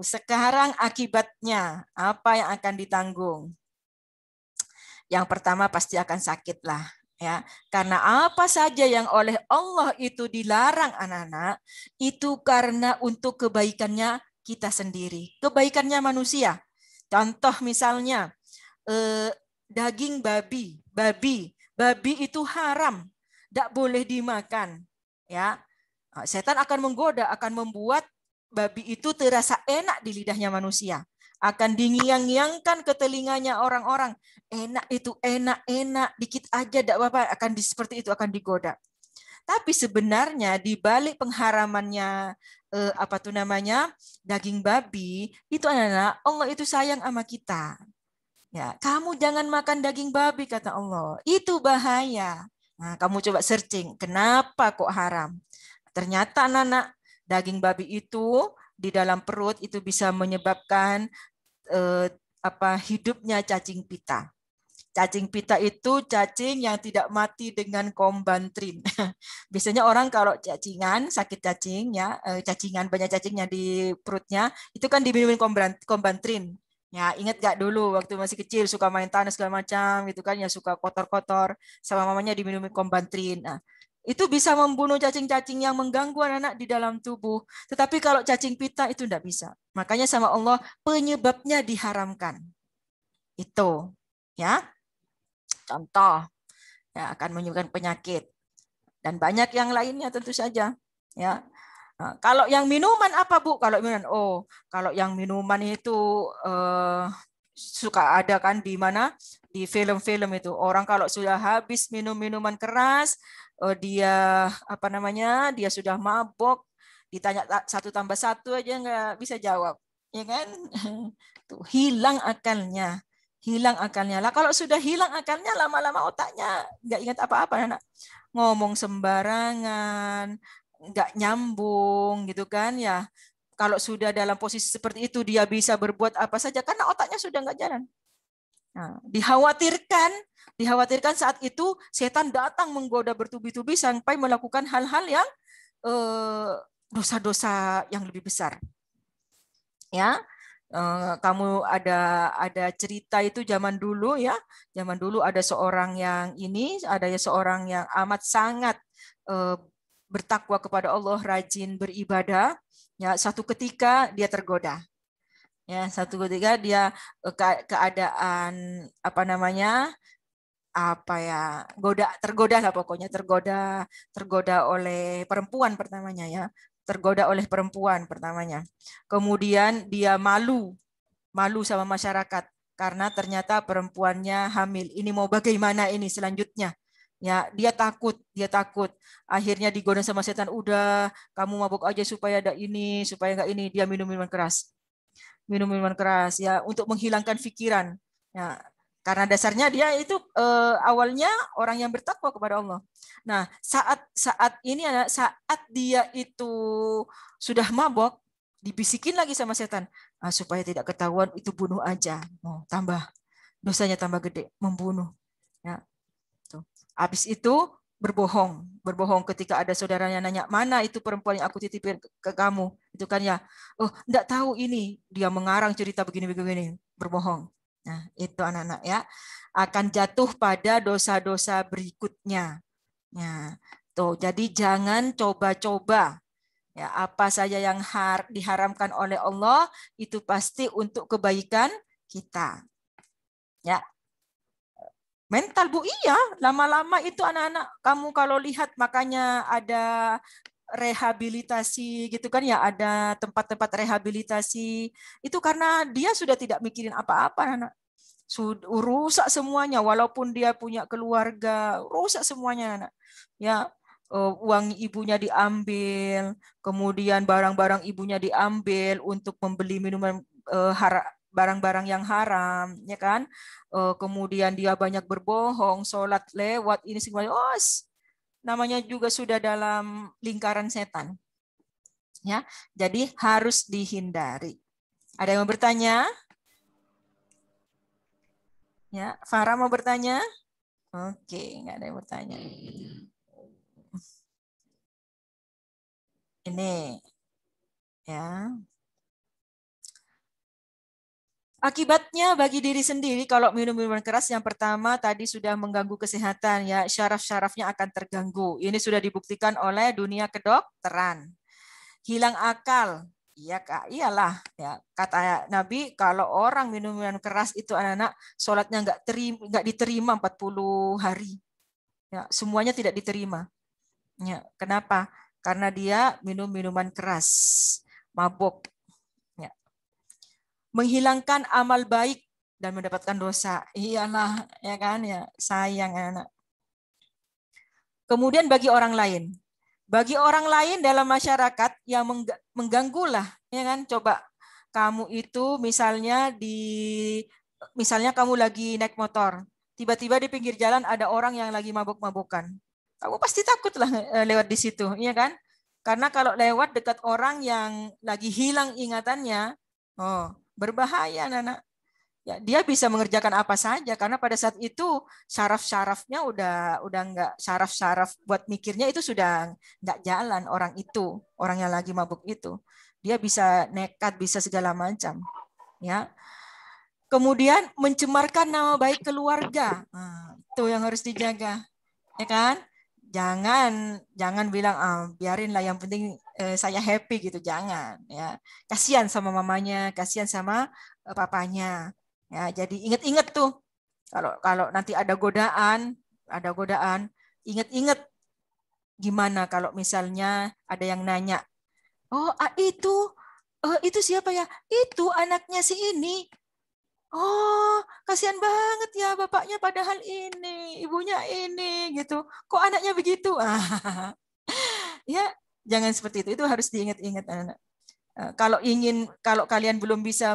Sekarang akibatnya, apa yang akan ditanggung? Yang pertama pasti akan sakit lah, ya. Karena apa saja yang oleh Allah itu dilarang anak-anak, itu karena untuk kebaikannya kita sendiri, kebaikannya manusia. Contoh misalnya daging babi itu haram, tidak boleh dimakan, ya. Setan akan menggoda, akan membuat babi itu terasa enak di lidahnya manusia. Akan dingiang-ngiangkan ke telinganya orang-orang. Enak itu, enak, dikit aja, tidak apa-apa. Seperti itu akan digoda. Tapi sebenarnya di balik pengharamannya daging babi, itu anak-anak, Allah itu sayang sama kita. Ya, kamu jangan makan daging babi, kata Allah. Itu bahaya. Nah, kamu coba searching, kenapa kok haram? Ternyata anak-anak, daging babi itu di dalam perut itu bisa menyebabkan hidupnya cacing pita. Cacing pita itu cacing yang tidak mati dengan kombantrin. Biasanya orang kalau cacingan, sakit cacing, ya, cacingan banyak cacingnya di perutnya, itu kan diminumin kombantrin. Ya, ingat gak dulu waktu masih kecil suka main tanah segala macam, gitu kan, ya suka kotor-kotor, sama mamanya diminumin kombantrin. Nah, itu bisa membunuh cacing-cacing yang mengganggu anak-anak di dalam tubuh. Tetapi kalau cacing pita itu tidak bisa. Makanya sama Allah penyebabnya diharamkan. Itu, ya. Contoh, ya, akan menyebabkan penyakit. Dan banyak yang lainnya tentu saja. Ya. Nah, kalau yang minuman apa, Bu? Kalau minuman, kalau yang minuman itu suka ada kan di mana? Di film-film itu. Orang kalau sudah habis minum minuman keras, dia dia sudah mabok, ditanya 1+1 aja nggak bisa jawab. Ya kan? Tuh, hilang akalnya. Lah kalau sudah hilang akalnya, lama-lama otaknya nggak ingat apa-apa, anak. Ngomong sembarangan, nggak nyambung gitu kan ya. Kalau sudah dalam posisi seperti itu, dia bisa berbuat apa saja karena otaknya sudah nggak jalan. Nah, dikhawatirkan saat itu setan datang menggoda bertubi-tubi sampai melakukan hal-hal yang dosa-dosa yang lebih besar. Ya, kamu ada cerita itu zaman dulu, ya. Zaman dulu ada seorang yang seorang yang amat sangat bertakwa kepada Allah, rajin beribadah. Ya, satu ketika dia tergoda. Ya, satu ketika dia keadaan tergoda lah pokoknya, tergoda oleh perempuan pertamanya, ya. Tergoda oleh perempuan pertamanya. Kemudian dia malu sama masyarakat karena ternyata perempuannya hamil. Ini mau bagaimana ini selanjutnya? Ya, dia takut. Akhirnya digoda sama setan, udah kamu mabuk aja supaya ada ini, supaya enggak ini. Dia minum minuman keras ya untuk menghilangkan pikiran. Ya, karena dasarnya dia itu awalnya orang yang bertakwa kepada Allah. Nah, saat dia itu sudah mabok, dibisikin lagi sama setan, supaya tidak ketahuan itu bunuh aja. Dosanya tambah gede, membunuh. Ya. Tuh. Habis itu berbohong ketika ada saudaranya nanya, mana itu perempuan yang aku titipin ke kamu, itu kan ya, enggak tahu ini, dia mengarang cerita begini, berbohong. Nah, itu anak-anak ya, akan jatuh pada dosa-dosa berikutnya. Ya, tuh, jadi jangan coba-coba. Ya, apa saja yang diharamkan oleh Allah itu pasti untuk kebaikan kita. Ya. Mental, Bu, iya. Lama-lama itu anak-anak, kamu kalau lihat, makanya ada rehabilitasi gitu kan ya, ada tempat-tempat rehabilitasi. Itu karena dia sudah tidak mikirin apa-apa, anak. Rusak semuanya, walaupun dia punya keluarga, rusak semuanya, anak. Ya, uang ibunya diambil, kemudian barang-barang ibunya diambil untuk membeli minuman barang-barang yang haram, ya kan? Kemudian dia banyak berbohong, sholat lewat ini semuanya, namanya juga sudah dalam lingkaran setan. Ya, jadi harus dihindari. Ada yang mau bertanya? Ya, Farah mau bertanya? Oke, nggak ada yang bertanya. Ini, ya. Akibatnya bagi diri sendiri kalau minum minuman keras yang pertama tadi sudah mengganggu kesehatan, ya, syaraf-syarafnya akan terganggu. Ini sudah dibuktikan oleh dunia kedokteran. Hilang akal. Iya Kak, iyalah ya, kata Nabi kalau orang minum minuman keras itu anak-anak sholatnya nggak diterima 40 hari. Ya, semuanya tidak diterima. Ya, kenapa? Karena dia minum minuman keras, mabuk. Ya. Menghilangkan amal baik dan mendapatkan dosa. Iyalah, ya kan ya, sayang anak. Kemudian bagi orang lain. Bagi orang lain dalam masyarakat yang mengganggulah, ya kan? Coba kamu itu misalnya kamu lagi naik motor, tiba-tiba di pinggir jalan ada orang yang lagi mabuk-mabukan. Kamu pasti takutlah lewat di situ, ya kan? Karena kalau lewat dekat orang yang lagi hilang ingatannya, berbahaya, anak-anak. Ya, dia bisa mengerjakan apa saja karena pada saat itu syaraf-syarafnya udah nggak, syaraf-syaraf buat mikirnya itu sudah nggak jalan, orang yang lagi mabuk itu. Dia bisa nekat, bisa segala macam. Ya. Kemudian mencemarkan nama baik keluarga. Itu yang harus dijaga. Ya kan? Jangan bilang biarinlah yang penting saya happy gitu, jangan ya. Kasihan sama mamanya, kasihan sama papanya. Ya, jadi ingat-ingat tuh kalau nanti ada godaan, ingat-ingat gimana kalau misalnya ada yang nanya, itu siapa ya? Itu anaknya si ini. Kasihan banget ya bapaknya padahal ini, ibunya ini gitu. Kok anaknya begitu? Ya, jangan seperti itu. Itu harus diingat-ingat anak-anak. Kalau kalian belum bisa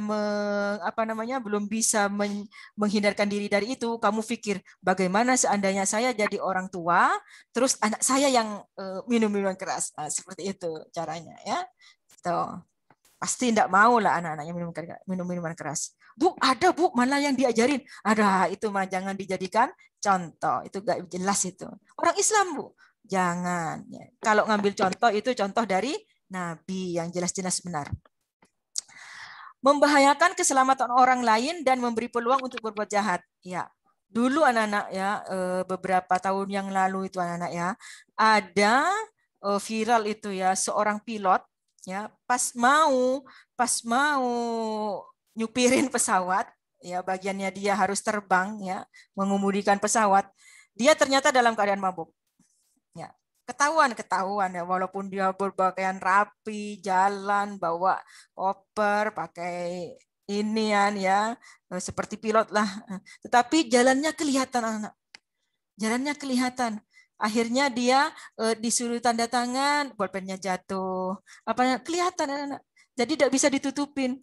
menghindarkan diri dari itu, kamu pikir bagaimana seandainya saya jadi orang tua, terus anak saya yang minum minuman keras, seperti itu caranya, ya. Tuh. Pasti tidak mau lah anak-anaknya minum minuman keras. Bu, ada Bu, malah yang diajarin. Ada, itu mah jangan dijadikan contoh. Itu gak jelas itu. Orang Islam Bu, jangan. Kalau ngambil contoh itu contoh dari Nabi yang jelas-jelas benar. Membahayakan keselamatan orang lain dan memberi peluang untuk berbuat jahat. Ya, dulu anak-anak ya, beberapa tahun yang lalu itu anak-anak ya, ada viral itu ya, seorang pilot ya, pas mau nyupirin pesawat ya, bagiannya dia harus terbang ya, mengemudikan pesawat, dia ternyata dalam keadaan mabuk. Ya, ketahuan ya, walaupun dia berpakaian rapi, jalan bawa koper, pakai inian ya, seperti pilot lah. Tetapi jalannya kelihatan anak. Jalannya kelihatan. Akhirnya dia disuruh tanda tangan, bolpennya jatuh. Kelihatan anak. Jadi tidak bisa ditutupin.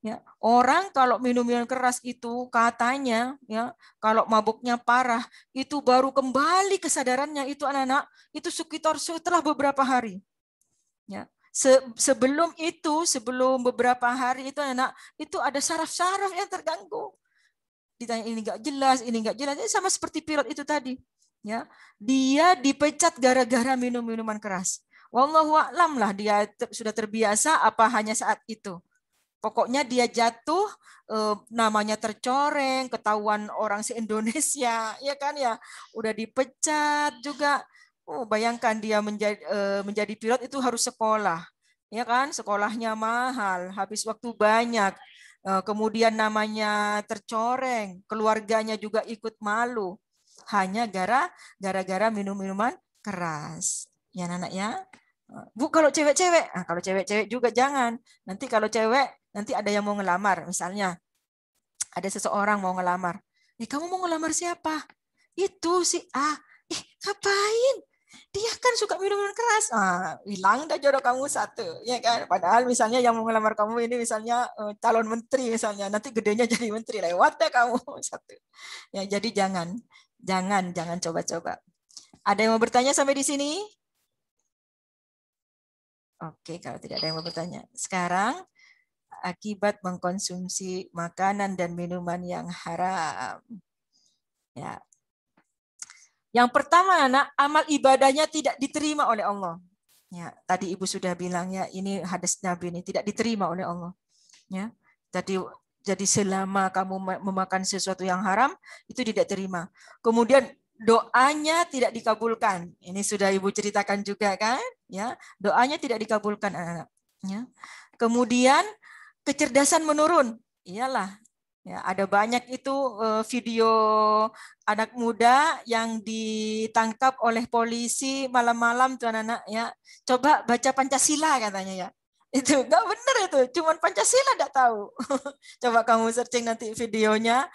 Ya, orang kalau minum minuman keras itu katanya ya, kalau mabuknya parah itu baru kembali kesadarannya itu anak-anak itu sekitar setelah beberapa hari. Ya, sebelum beberapa hari itu anak itu ada saraf-saraf yang terganggu. Ditanya ini nggak jelas, ini sama seperti pilot itu tadi. Ya, dia dipecat gara-gara minum minuman keras. Wallahu a'lam lah, dia sudah terbiasa apa hanya saat itu. Pokoknya dia jatuh, namanya tercoreng, ketahuan orang se-Indonesia, ya kan ya, udah dipecat juga. Bayangkan dia menjadi pilot itu harus sekolah, ya kan, sekolahnya mahal, habis waktu banyak, kemudian namanya tercoreng, keluarganya juga ikut malu, hanya gara-gara minum minuman keras, ya anak ya. Bu, kalau cewek-cewek, kalau cewek-cewek juga jangan. Nanti kalau cewek, nanti ada yang mau ngelamar. Misalnya, ada seseorang mau ngelamar. Kamu mau ngelamar siapa? Itu si A. Ngapain? dia kan suka minuman keras. Hilang dah jodoh kamu satu, ya kan? Padahal misalnya yang mau melamar kamu ini misalnya calon menteri misalnya, nanti gedenya jadi menteri, lewat dah kamu satu. Ya, jadi jangan coba-coba. Ada yang mau bertanya sampai di sini? Oke, kalau tidak ada yang mau bertanya. Sekarang akibat mengkonsumsi makanan dan minuman yang haram. Ya. Yang pertama, anak, amal ibadahnya tidak diterima oleh Allah. Ya, tadi Ibu sudah bilang ya, ini hadis Nabi ini tidak diterima oleh Allah. Ya, jadi selama kamu memakan sesuatu yang haram itu tidak terima. Kemudian doanya tidak dikabulkan. Ini sudah Ibu ceritakan juga kan? Ya, doanya tidak dikabulkan anak. Ya. Kemudian kecerdasan menurun. Iyalah. Ya, ada banyak itu video anak muda yang ditangkap oleh polisi malam-malam tuh anak-anak ya. Coba baca Pancasila katanya ya. Itu enggak benar itu, cuman Pancasila enggak tahu. Coba kamu searching nanti videonya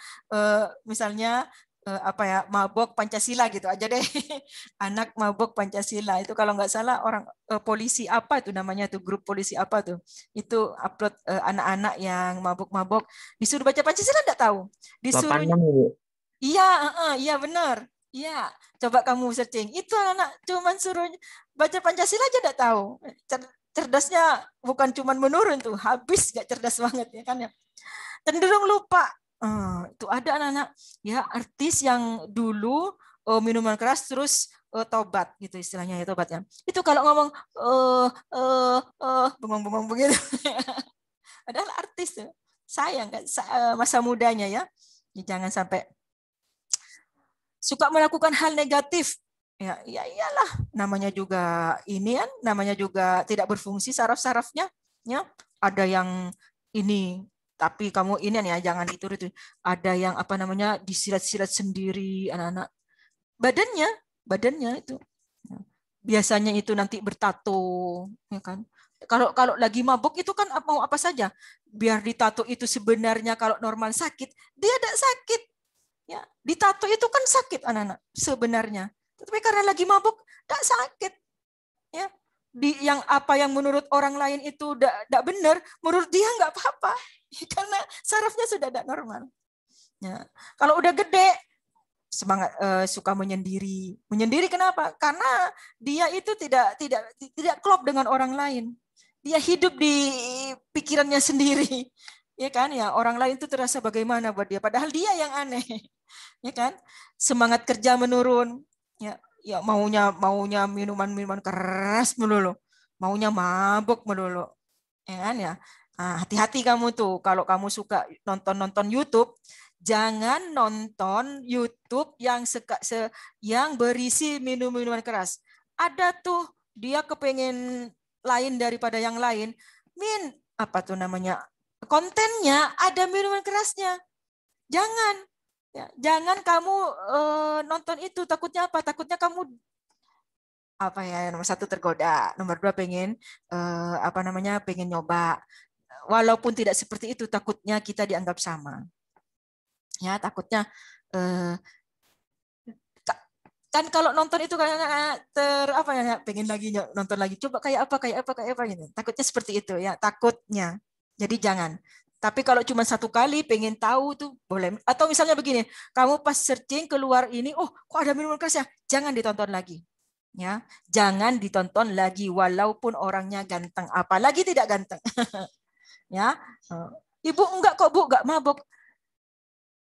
misalnya apa ya, mabok Pancasila gitu aja deh. Anak mabok Pancasila itu kalau nggak salah orang polisi apa itu namanya tuh, grup polisi apa tuh, itu upload anak-anak yang mabok-mabok disuruh baca Pancasila nggak tahu, disuruh 86 Ibu. iya iya benar iya, coba kamu searching itu anak cuman suruh baca Pancasila aja nggak tahu. Cerdasnya bukan cuman menurun tuh, habis nggak cerdas banget ya kan ya, cenderung lupa. Itu ada anak-anak ya artis yang dulu minuman keras terus tobat gitu istilahnya ya, tobatnya. Itu kalau ngomong bengong-bengong begitu. Adalah artis tuh. Sayang kan masa mudanya ya. Jangan sampai suka melakukan hal negatif. Ya iyalah, namanya juga ini kan, namanya juga tidak berfungsi saraf-sarafnya ya. Ada yang ini tapi kamu ini ya jangan itu. Ada yang apa namanya disilat-silat sendiri anak-anak. Badannya itu. Biasanya itu nanti bertato, ya kan? Kalau lagi mabuk itu kan mau apa saja. Biar ditato itu sebenarnya kalau normal sakit, dia tidak sakit. Ya, ditato itu kan sakit anak-anak sebenarnya. Tapi karena lagi mabuk tidak sakit. Ya. Yang apa yang menurut orang lain itu tidak benar, menurut dia nggak apa-apa. Karena sarafnya sudah tidak normal. Ya. Kalau udah gede, semangat suka menyendiri. Menyendiri kenapa? Karena dia itu tidak klop dengan orang lain. Dia hidup di pikirannya sendiri. Ya kan? Ya, orang lain itu terasa bagaimana buat dia, padahal dia yang aneh. Ya kan? Semangat kerja menurun. Ya maunya minuman keras melulu. Maunya mabuk melulu. Ya kan ya? Hati-hati kamu tuh kalau kamu suka nonton YouTube, jangan nonton YouTube yang berisi minuman keras. Ada tuh dia kepengen lain daripada yang lain. Apa tuh namanya? Kontennya ada minuman kerasnya. Jangan. Ya, jangan kamu nonton itu, takutnya apa? Takutnya kamu apa ya, nomor satu tergoda, nomor dua pengen apa namanya, pengen nyoba. Walaupun tidak seperti itu, takutnya kita dianggap sama. Ya, takutnya kan kalau nonton itu kayak apa ya, pengen lagi nonton lagi, coba kayak apa gitu. Takutnya seperti itu ya, takutnya. Jadi jangan. Tapi kalau cuma satu kali pengen tahu tuh boleh. Atau misalnya begini, kamu pas searching keluar ini, oh kok ada minuman keras ya? Jangan ditonton lagi. Ya, jangan ditonton lagi walaupun orangnya ganteng, apalagi tidak ganteng. Ya. Ibu enggak kok Bu, enggak mabok.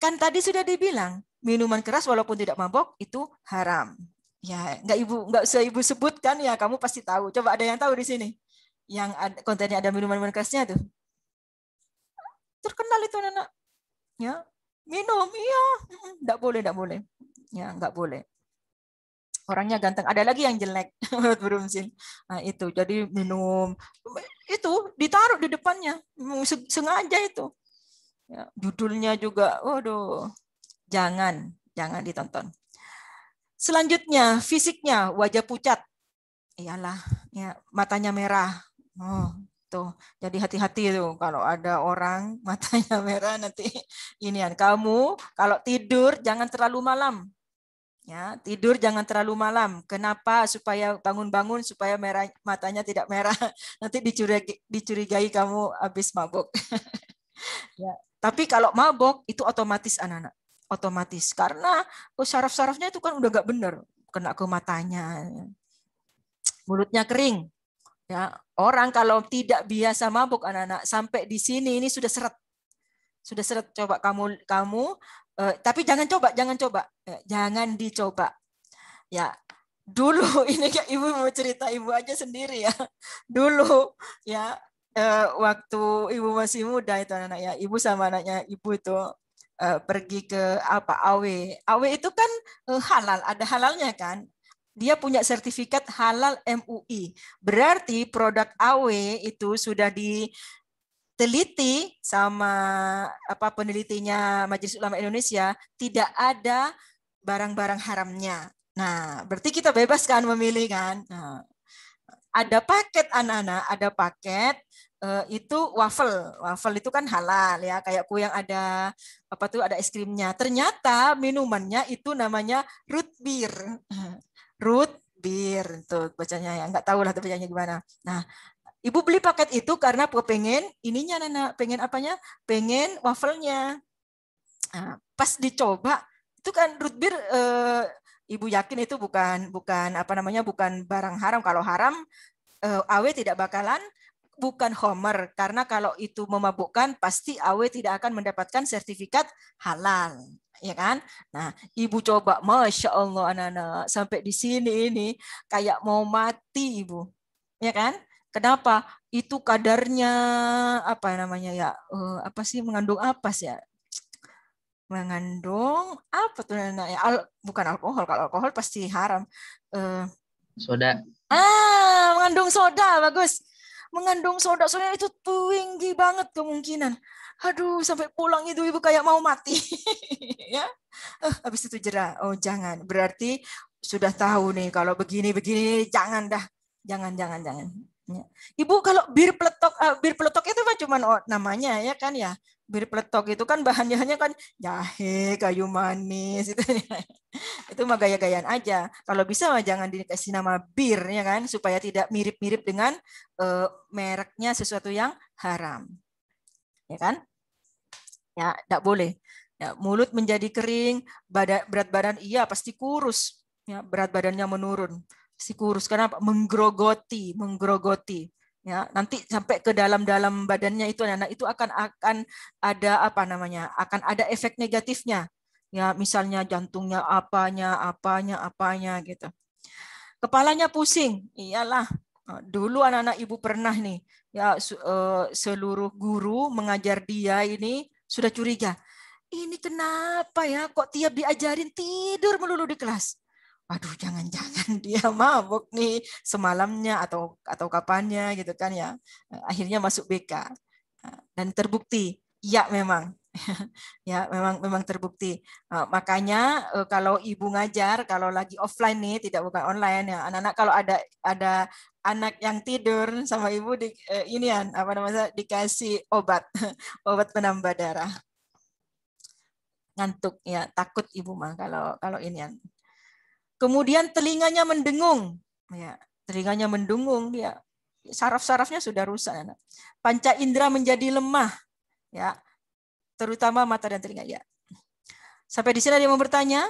Kan tadi sudah dibilang, minuman keras walaupun tidak mabok itu haram. Ya, enggak usah Ibu sebutkan ya, kamu pasti tahu. Coba ada yang tahu di sini? Yang kontennya ada minuman kerasnya tuh. Terkenal itu anak. Ya, minum, iya, enggak boleh. Ya, enggak boleh. Orangnya ganteng, ada lagi yang jelek menurut Berumsil. Nah, itu jadi minum itu ditaruh di depannya, sengaja itu. Ya, judulnya juga, waduh, jangan ditonton. Selanjutnya, fisiknya, wajah pucat. Iyalah, ya, matanya merah. Oh, tuh. Jadi hati-hati tuh kalau ada orang matanya merah nanti inian. Kamu kalau tidur jangan terlalu malam. Ya, tidur jangan terlalu malam. Kenapa? Supaya bangun-bangun supaya matanya tidak merah. Nanti dicurigai kamu habis mabuk. Ya. Tapi kalau mabuk itu otomatis anak-anak. Otomatis karena saraf-sarafnya itu kan udah nggak benar, kena ke matanya. Mulutnya kering. Ya, orang kalau tidak biasa mabuk anak-anak sampai di sini ini sudah seret. Sudah seret. Coba kamu tapi jangan coba. Jangan dicoba. Ya, dulu ini kayak ibu mau cerita ibu aja sendiri ya. Dulu ya waktu ibu masih muda itu anak ya, ibu sama anaknya ibu itu pergi ke AW. AW itu kan halal, ada halalnya kan. Dia punya sertifikat halal MUI. Berarti produk AW itu sudah diteliti sama penelitinya Majelis Ulama Indonesia, tidak ada barang-barang haramnya. Nah, berarti kita bebas kan memilih kan. Nah, ada paket anak-anak, ada paket itu waffle. Waffle itu kan halal ya, kayak kue yang ada ada es krimnya. Ternyata minumannya itu namanya root beer. Root beer tuh bacanya ya, nggak tahu lah bacanya gimana. Nah, ibu beli paket itu karena pengen ininya Nana, pengen apanya? Pengen wafelnya. Nah, pas dicoba itu kan root beer ibu yakin itu bukan bukan barang haram. Kalau haram AW tidak bakalan bukan homer karena kalau itu memabukkan pasti AW tidak akan mendapatkan sertifikat halal, ya kan? Nah, ibu coba, masya Allah anak-anak sampai di sini ini kayak mau mati ibu, ya kan? Kenapa? Itu kadarnya mengandung apa sih ya? Mengandung apa tuh namanya? Bukan alkohol. Kalau alkohol pasti haram. Soda. Mengandung soda, bagus. Mengandung soda itu tinggi banget kemungkinan. Aduh, sampai pulang itu ibu kayak mau mati. Ya, habis itu jerah. Oh jangan. Berarti sudah tahu nih kalau begini jangan dah, jangan. Ya. Ibu kalau bir peletok itu mah cuma namanya ya kan ya. Bir peletok itu kan bahannya kan jahe, kayu manis itu. Itu mah gaya-gayaan aja. Kalau bisa mah jangan dikasih nama bir ya kan supaya tidak mirip-mirip dengan mereknya sesuatu yang haram. Ya kan? Ya, enggak boleh. Ya, mulut menjadi kering, berat badan iya pasti kurus. Ya, berat badannya menurun. Pasti kurus karena menggerogoti. Ya, nanti sampai ke dalam-dalam badannya itu anak itu akan ada akan ada efek negatifnya. Ya, misalnya jantungnya apanya gitu. Kepalanya pusing. Iyalah. Dulu anak-anak ibu pernah nih, ya seluruh guru mengajar dia ini sudah curiga. Ini kenapa ya kok tiap diajarin tidur melulu di kelas? Aduh, jangan-jangan dia mabuk nih semalamnya atau kapannya gitu kan ya. Akhirnya masuk BK. Dan terbukti, ya memang. Ya, memang terbukti. Makanya kalau ibu ngajar, kalau lagi offline nih, tidak bukan online ya. Anak-anak kalau ada anak yang tidur sama ibu dikasih obat penambah darah. Ngantuk ya, takut ibu mah kalau ini. Kemudian telinganya mendengung. Ya, telinganya mendengung dia. Saraf-sarafnya sudah rusak. Panca indera menjadi lemah. Ya, terutama mata dan telinga. Ya. Sampai di sini ada yang mau bertanya?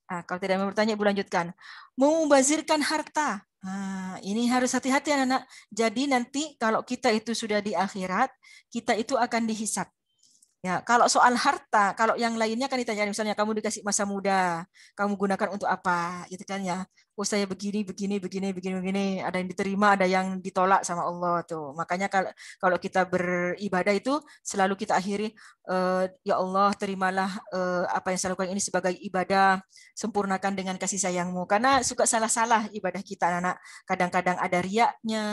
Kalau tidak mau bertanya, Ibu lanjutkan. Membazirkan harta. Ini harus hati-hati anak-anak. Jadi nanti kalau kita itu sudah di akhirat, kita itu akan dihisab. Ya, kalau soal harta, kalau yang lainnya kan ditanya, misalnya kamu dikasih masa muda, kamu gunakan untuk apa, gitu kan ya? Oh saya begini, ada yang diterima, ada yang ditolak sama Allah tuh. Makanya kalau kita beribadah itu selalu kita akhiri, ya Allah terimalah apa yang saya lakukan ini sebagai ibadah, sempurnakan dengan kasih sayangmu. Karena suka salah-salah ibadah kita anak. Kadang-kadang ada riaknya,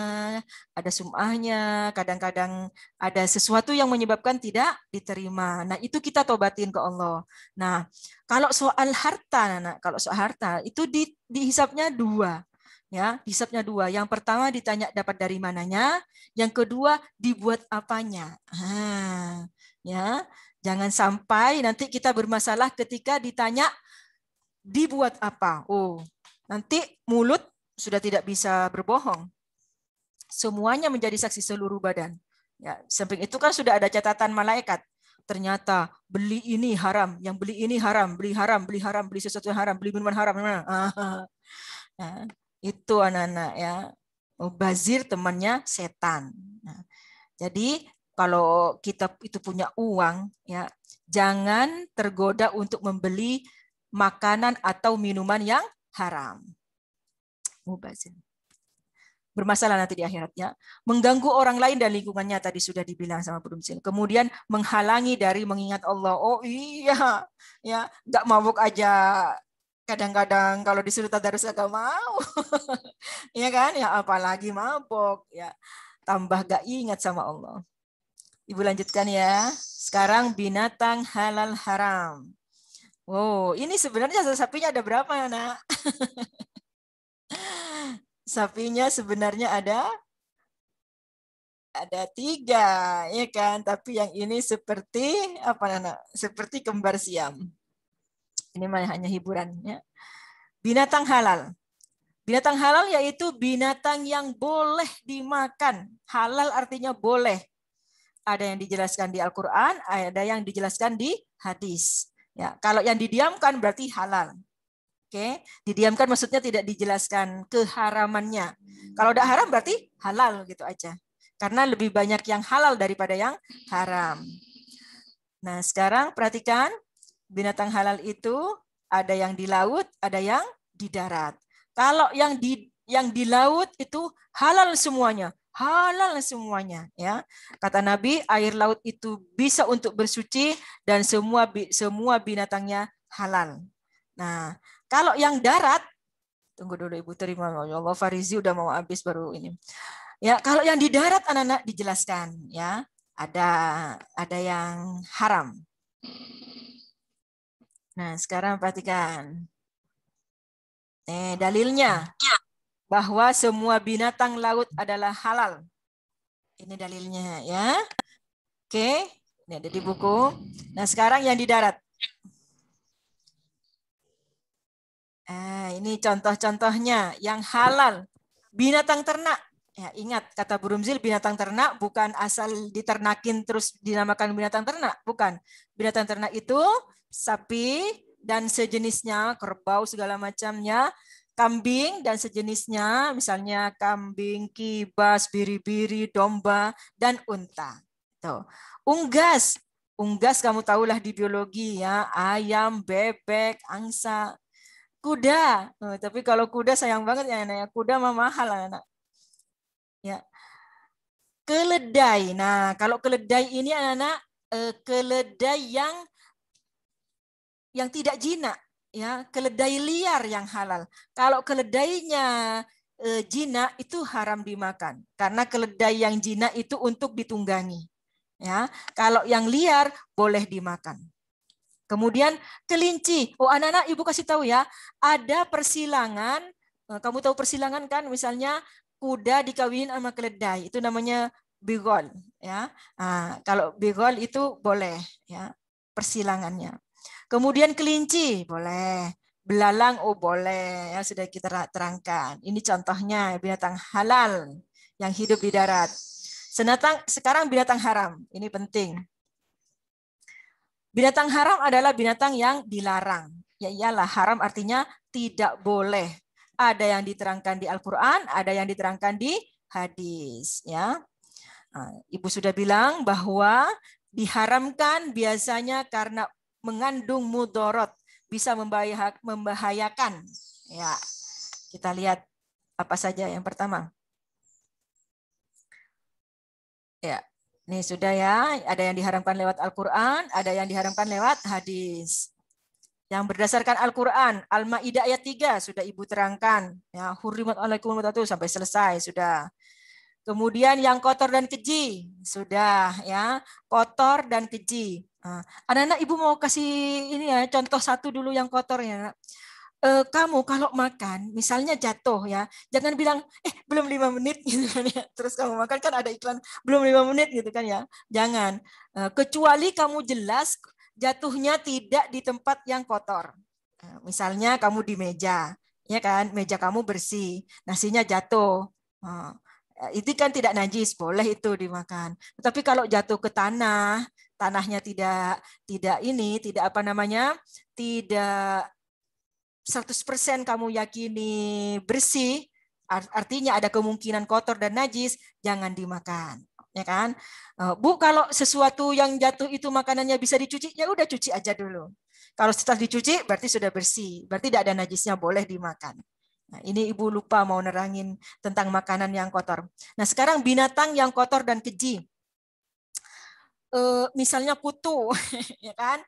ada sum'ahnya, kadang-kadang ada sesuatu yang menyebabkan tidak diterima. Nah, itu kita tobatin ke Allah. Nah, kalau soal harta itu dihisapnya dua. Ya, dihisapnya dua. Yang pertama ditanya dapat dari mananya, yang kedua dibuat apanya. Ya. Jangan sampai nanti kita bermasalah ketika ditanya dibuat apa. Oh, nanti mulut sudah tidak bisa berbohong. Semuanya menjadi saksi seluruh badan. Ya, samping itu kan sudah ada catatan malaikat. Ternyata beli ini haram, yang beli ini haram, beli haram, beli sesuatu yang haram, beli minuman haram. Nah, itu anak-anak ya. Mubazir temannya setan. Nah, jadi kalau kita itu punya uang, ya jangan tergoda untuk membeli makanan atau minuman yang haram. Mubazir. Bermasalah nanti di akhiratnya. Mengganggu orang lain dan lingkungannya tadi sudah dibilang sama Bu Dumsil. Kemudian menghalangi dari mengingat Allah. Oh iya, ya nggak mabuk aja. Kadang-kadang kalau disuruh tadarus agak mau. Ya kan? Ya apalagi mabuk. Ya tambah gak ingat sama Allah. Ibu lanjutkan ya. Sekarang binatang halal haram. Oh, ini sebenarnya sapinya ada berapa, Nak? Sapinya sebenarnya ada 3, ya kan? Tapi yang ini seperti apa, Nak? Seperti kembar siam. Ini mah hanya hiburannya. Binatang halal. Binatang halal yaitu binatang yang boleh dimakan. Halal artinya boleh. Ada yang dijelaskan di Al-Quran, ada yang dijelaskan di hadis. Ya, kalau yang didiamkan berarti halal. Oke, didiamkan maksudnya tidak dijelaskan keharamannya. Kalau udah haram berarti halal gitu aja. Karena lebih banyak yang halal daripada yang haram. Nah, sekarang perhatikan binatang halal itu ada yang di laut, ada yang di darat. Kalau yang di laut itu halal semuanya. Halal semuanya, ya. Kata Nabi, air laut itu bisa untuk bersuci dan semua binatangnya halal. Nah, kalau yang darat, tunggu dulu Ibu terima, ya Allah Farizi udah mau habis baru ini. Ya, kalau yang di darat anak-anak dijelaskan, ya. Ada yang haram. Nah, sekarang perhatikan. Dalilnya bahwa semua binatang laut adalah halal. Ini dalilnya ya. Oke, ini ada di buku. Nah, sekarang yang di darat. Ini contoh-contohnya yang halal. Binatang ternak. Ya, ingat kata Bu Rumzil, binatang ternak bukan asal diternakin terus dinamakan binatang ternak. Bukan. Binatang ternak itu sapi dan sejenisnya, kerbau segala macamnya, kambing dan sejenisnya, misalnya kambing, kibas, biri-biri, domba, dan unta. Tuh. Unggas. Unggas kamu tahulah di biologi ya, ayam, bebek, angsa. Kuda, tapi kalau kuda sayang banget ya anak. Kuda mah mahal anak. Ya. Keledai. Nah, kalau keledai ini anak keledai yang tidak jinak, ya, keledai liar yang halal. Kalau keledainya jinak itu haram dimakan karena keledai yang jinak itu untuk ditunggangi. Ya, kalau yang liar boleh dimakan. Kemudian kelinci. Oh anak-anak ibu kasih tahu ya, ada persilangan. Kamu tahu persilangan kan? Misalnya kuda dikawinin sama keledai, itu namanya bigol. Ya, nah, kalau bigol itu boleh ya persilangannya. Kemudian kelinci boleh, belalang oh boleh ya sudah kita terangkan. Ini contohnya binatang halal yang hidup di darat. Sekarang binatang haram. Ini penting. Binatang haram adalah binatang yang dilarang. Ya iyalah, haram artinya tidak boleh. Ada yang diterangkan di Al-Quran, ada yang diterangkan di hadis. Ya, nah, Ibu sudah bilang bahwa diharamkan biasanya karena mengandung mudorot, bisa membahayakan. Ya, kita lihat apa saja yang pertama. Ya. Nih sudah ya, ada yang diharamkan lewat Al-Quran, ada yang diharamkan lewat hadis. Yang berdasarkan Al-Quran, Al-Ma'idah ayat 3 sudah Ibu terangkan. Ya, hurrimat alaikum sampai selesai sudah. Kemudian yang kotor dan keji sudah ya, kotor dan keji. Anak-anak Ibu mau kasih ini ya, contoh satu dulu yang kotor ya. kamu kalau makan, misalnya jatuh ya, jangan bilang, belum 5 menit gitu kan ya. Terus kamu makan kan ada iklan, belum 5 menit gitu kan ya. Jangan. Kecuali kamu jelas jatuhnya tidak di tempat yang kotor. Misalnya kamu di meja, ya kan, meja kamu bersih, nasinya jatuh. Itu kan tidak najis, boleh itu dimakan. Tetapi kalau jatuh ke tanah, tanahnya tidak apa namanya, tidak 100% kamu yakini bersih, artinya ada kemungkinan kotor dan najis, jangan dimakan. Ya kan? Bu, kalau sesuatu yang jatuh itu makanannya bisa dicuci, ya udah cuci aja dulu. Kalau setelah dicuci berarti sudah bersih, berarti tidak ada najisnya, boleh dimakan. Nah, ini Ibu lupa mau nerangin tentang makanan yang kotor. Nah, sekarang binatang yang kotor dan keji. Misalnya kutu, ya kan?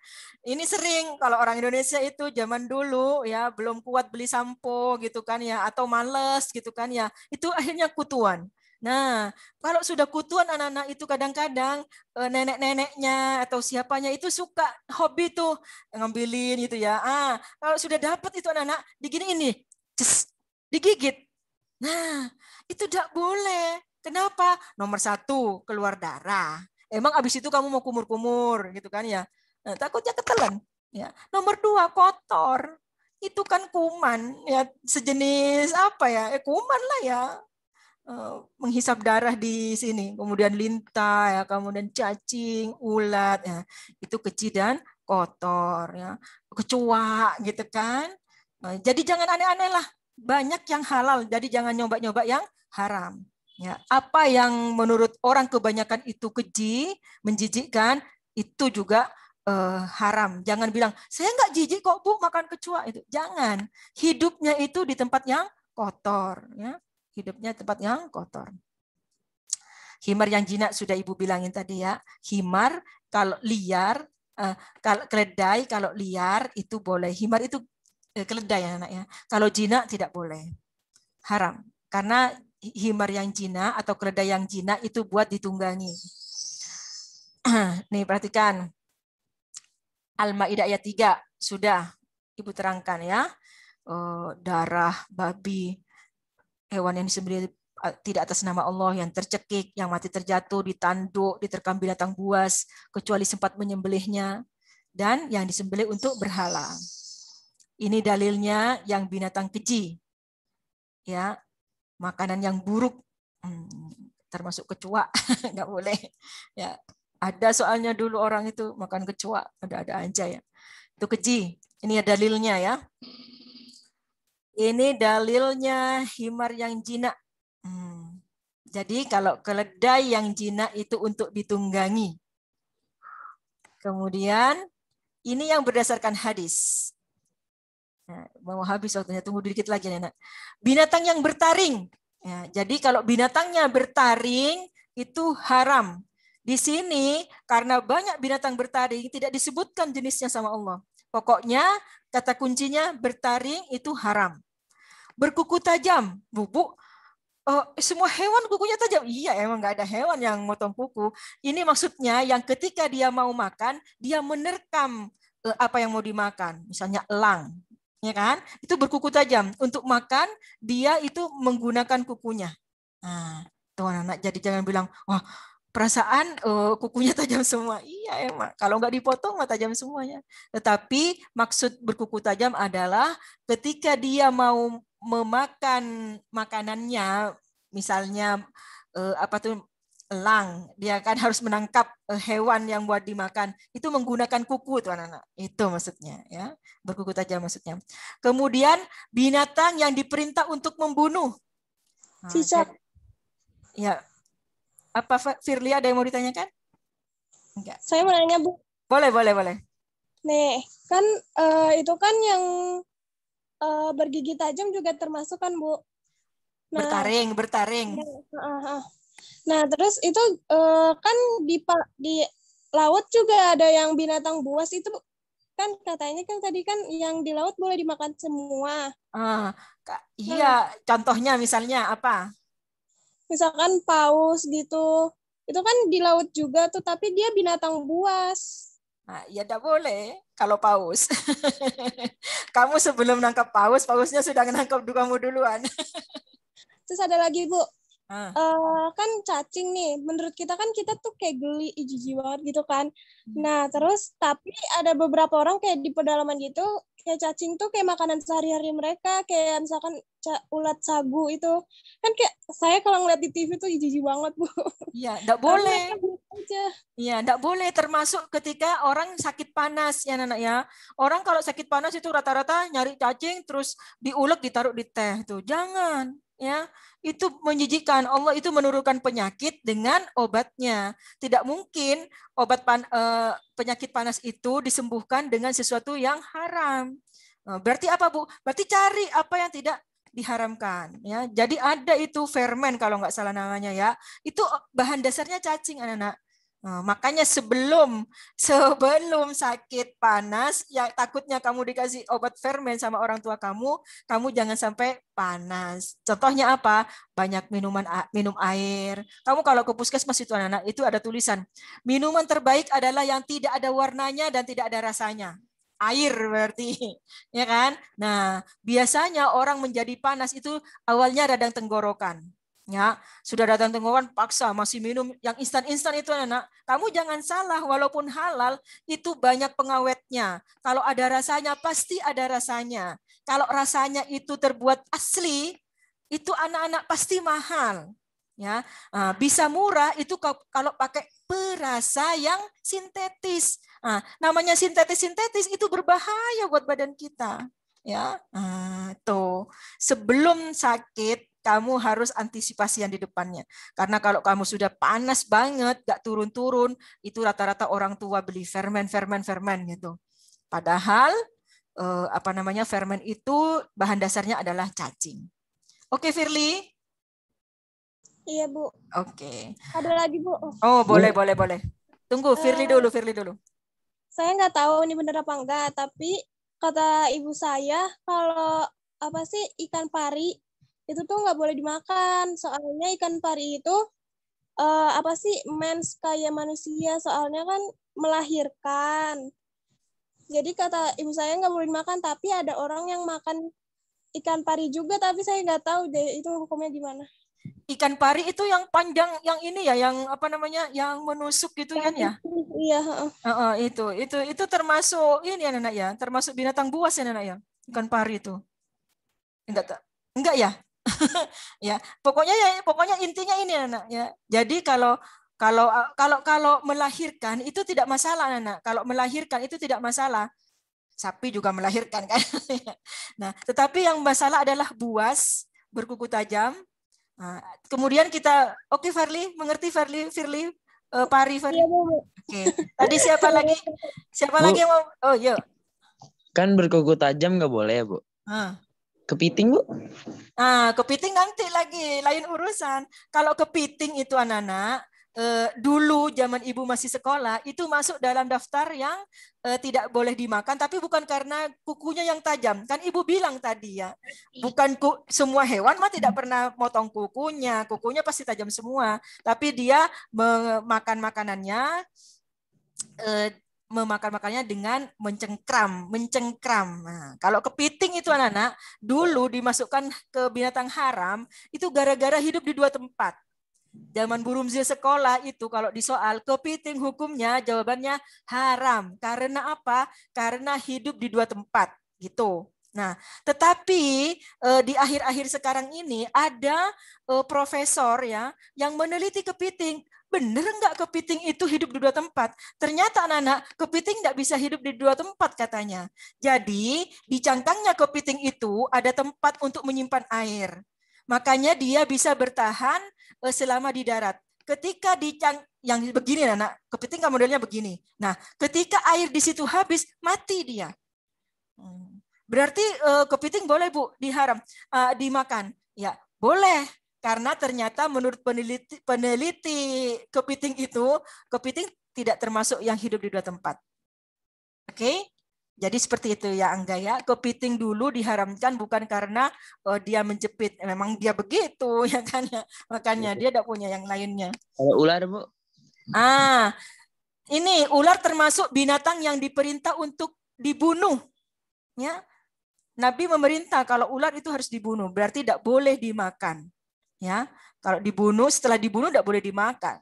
Ini sering kalau orang Indonesia itu zaman dulu ya belum kuat beli sampo gitu kan ya, atau males gitu kan ya, itu akhirnya kutuan. Nah, kalau sudah kutuan anak-anak itu kadang-kadang nenek-neneknya atau siapanya itu suka hobi tuh ngambilin gitu ya. Kalau sudah dapat itu anak-anak diginiin nih, digigit. Nah, itu tidak boleh. Kenapa? Nomor 1, keluar darah. Emang abis itu kamu mau kumur-kumur gitu kan ya? Nah, takutnya ketelan. Ya. Nomor 2, kotor. Itu kan kuman ya, sejenis apa ya? Kuman lah ya. Menghisap darah di sini, kemudian lintah ya, kemudian cacing, ulat ya. Itu keji dan kotor ya. Kecoa gitu kan. Jadi jangan aneh-aneh lah. Banyak yang halal, jadi jangan nyoba-nyoba yang haram. Ya, apa yang menurut orang kebanyakan itu keji, menjijikkan, itu juga haram. Jangan bilang, saya nggak jijik kok Bu makan kecoa. Itu jangan. Hidupnya itu di tempat yang kotor. Ya. Hidupnya tempat yang kotor. Himar yang jinak sudah Ibu bilangin tadi ya. Himar kalau liar, kalau keledai kalau liar itu boleh. Himar itu keledai ya anak ya. Kalau jinak tidak boleh. Haram. Karena himar yang jinak atau keledai yang jinak itu buat ditunggangi. Nih perhatikan. Al-Maidah ayat 3 sudah Ibu terangkan ya. Darah babi, hewan yang disembelih tidak atas nama Allah, yang tercekik, yang mati terjatuh, ditanduk, diterkam binatang buas, kecuali sempat menyembelihnya, dan yang disembelih untuk berhala. Ini dalilnya yang binatang keji, ya, makanan yang buruk, termasuk kecoa, nggak boleh. Ya, ada soalnya dulu orang itu makan kecoa, ada aja ya. Itu keji. Ini dalilnya ya. Ini dalilnya himar yang jinak. Jadi kalau keledai yang jinak itu untuk ditunggangi. Kemudian ini yang berdasarkan hadis. Nah, mau habis waktunya, tunggu dikit lagi Nenek. Binatang yang bertaring. Ya, jadi kalau binatangnya bertaring itu haram. Di sini karena banyak binatang bertaring tidak disebutkan jenisnya sama Allah. Pokoknya kata kuncinya bertaring itu haram. Berkuku tajam, Bu. Semua hewan kukunya tajam. Iya, emang nggak ada hewan yang motong kuku. Ini maksudnya yang ketika dia mau makan, dia menerkam apa yang mau dimakan. Misalnya elang, ya kan? Itu berkuku tajam. Untuk makan, dia itu menggunakan kukunya. Nah, tuh anak, jadi jangan bilang, wah, perasaan kukunya tajam semua. Iya, emang. Kalau nggak dipotong, mah tajam semuanya. Tetapi maksud berkuku tajam adalah ketika dia mau memakan makanannya, misalnya apa tuh elang, dia kan harus menangkap hewan yang buat dimakan, itu menggunakan kuku tuh anak-anak. Itu maksudnya ya, berkuku tajam maksudnya. Kemudian binatang yang diperintah untuk membunuh. Nah, ya, apa Firly ada yang mau ditanyakan? Enggak. Saya mau nanya Bu. Boleh. Nih, kan itu kan yang bergigi tajam juga termasuk kan Bu? Nah, bertaring. Nah, terus itu kan di laut juga ada yang binatang buas itu kan katanya kan tadi kan yang di laut boleh dimakan semua. Iya, contohnya misalnya apa? Misalkan paus gitu. Itu kan di laut juga tuh, tapi dia binatang buas. Nah, ya tidak boleh kalau paus. Kamu sebelum nangkap paus, pausnya sudah nangkap kamu duluan. Terus ada lagi Bu, Ah. kan cacing nih, menurut kita kan kita tuh kayak geli, jijik banget gitu kan. Nah terus tapi ada beberapa orang kayak di pedalaman gitu, kayak cacing tuh kayak makanan sehari-hari mereka, kayak misalkan ulat sagu itu, kan kayak saya kalau ngeliat di TV tuh jijik banget Bu. Iya, enggak boleh. Iya, enggak boleh, termasuk ketika orang sakit panas ya anak ya. Orang kalau sakit panas itu rata-rata nyari cacing terus diulek ditaruh di teh tuh. Jangan, ya. Itu menjijikkan. Allah itu menurunkan penyakit dengan obatnya. Tidak mungkin obat penyakit panas itu disembuhkan dengan sesuatu yang haram. Berarti apa, Bu? Berarti cari apa yang tidak diharamkan, ya. Jadi ada itu fermen kalau nggak salah namanya ya. Itu bahan dasarnya cacing, anak-anak. Makanya sebelum sakit panas, ya takutnya kamu dikasih obat fermen sama orang tua kamu jangan sampai panas. Contohnya apa? Banyak minum air. Kamu kalau ke puskesmas itu anak-anak, itu ada tulisan, minuman terbaik adalah yang tidak ada warnanya dan tidak ada rasanya. Air berarti, ya kan? Nah, biasanya orang menjadi panas itu awalnya radang tenggorokan. Ya, sudah datang tenggorokan paksa masih minum yang instan-instan itu anak. Kamu jangan salah, walaupun halal itu banyak pengawetnya. Kalau ada rasanya pasti ada rasanya. Kalau rasanya itu terbuat asli, itu anak-anak pasti mahal. Ya, bisa murah itu kalau pakai perasa yang sintetis. Namanya sintetis itu berbahaya buat badan kita. Ya, tuh sebelum sakit kamu harus antisipasi yang di depannya. Karena kalau kamu sudah panas banget, gak turun-turun, itu rata-rata orang tua beli fermen gitu. Padahal fermen itu bahan dasarnya adalah cacing. Oke, Firly? Iya, Bu. Oke. Ada lagi, Bu. Oh, boleh. Tunggu, Firly dulu. Saya nggak tahu ini benar apa enggak, tapi kata ibu saya kalau ikan pari itu tuh nggak boleh dimakan, soalnya ikan pari itu mens kayak manusia, soalnya kan melahirkan. Jadi kata ibu saya nggak boleh dimakan, tapi ada orang yang makan ikan pari juga, tapi saya nggak tahu deh itu hukumnya gimana. Ikan pari itu yang panjang, yang ini ya, yang yang menusuk gitu kan ya? Iya. Itu termasuk ini ya, anak ya, termasuk binatang buas ya, anak ya, ikan pari itu. Enggak ya? Ya, pokoknya intinya ini anak ya. Jadi kalau melahirkan itu tidak masalah anak. Kalau melahirkan itu tidak masalah. Sapi juga melahirkan kan. Nah, tetapi yang masalah adalah buas berkuku tajam. Nah, kemudian kita Firly, mengerti Firly? Pari Firly. Oke. Tadi siapa lagi? Siapa lagi yang mau? Oh, yuk. Kan berkuku tajam nggak boleh ya, Bu? Kepiting, Bu? Kepiting nanti lagi, lain urusan. Kalau kepiting itu anak-anak, dulu zaman ibu masih sekolah, itu masuk dalam daftar yang tidak boleh dimakan, tapi bukan karena kukunya yang tajam. Kan ibu bilang tadi ya, bukan semua hewan mah tidak pernah motong kukunya pasti tajam semua. Tapi dia memakan makanannya, dengan mencengkram. Nah, kalau kepiting itu anak-anak dulu dimasukkan ke binatang haram itu gara-gara hidup di dua tempat. Zaman Bu Rumzil sekolah itu kalau disoal kepiting hukumnya jawabannya haram. Karena apa? Karena hidup di dua tempat gitu. Nah, tetapi di akhir-akhir sekarang ini ada profesor ya yang meneliti kepiting. Benar nggak kepiting itu hidup di dua tempat? Ternyata anak-anak, kepiting nggak bisa hidup di dua tempat katanya. Jadi di cangkangnya kepiting itu ada tempat untuk menyimpan air. Makanya dia bisa bertahan selama di darat. Ketika yang begini anak, kepiting kan modelnya begini. Nah, ketika air di situ habis, mati dia. Berarti kepiting boleh Bu dimakan? Ya, boleh. Karena ternyata menurut peneliti kepiting itu, kepiting tidak termasuk yang hidup di dua tempat. Oke? Jadi seperti itu ya Angga ya. Kepiting dulu diharamkan bukan karena dia menjepit, memang dia begitu ya kan ya. Makanya dia tidak punya yang lainnya. Kalau ular, Bu? Ini ular termasuk binatang yang diperintah untuk dibunuh. Ya. Nabi memerintah kalau ular itu harus dibunuh, berarti tidak boleh dimakan. Ya, kalau dibunuh, setelah dibunuh tidak boleh dimakan.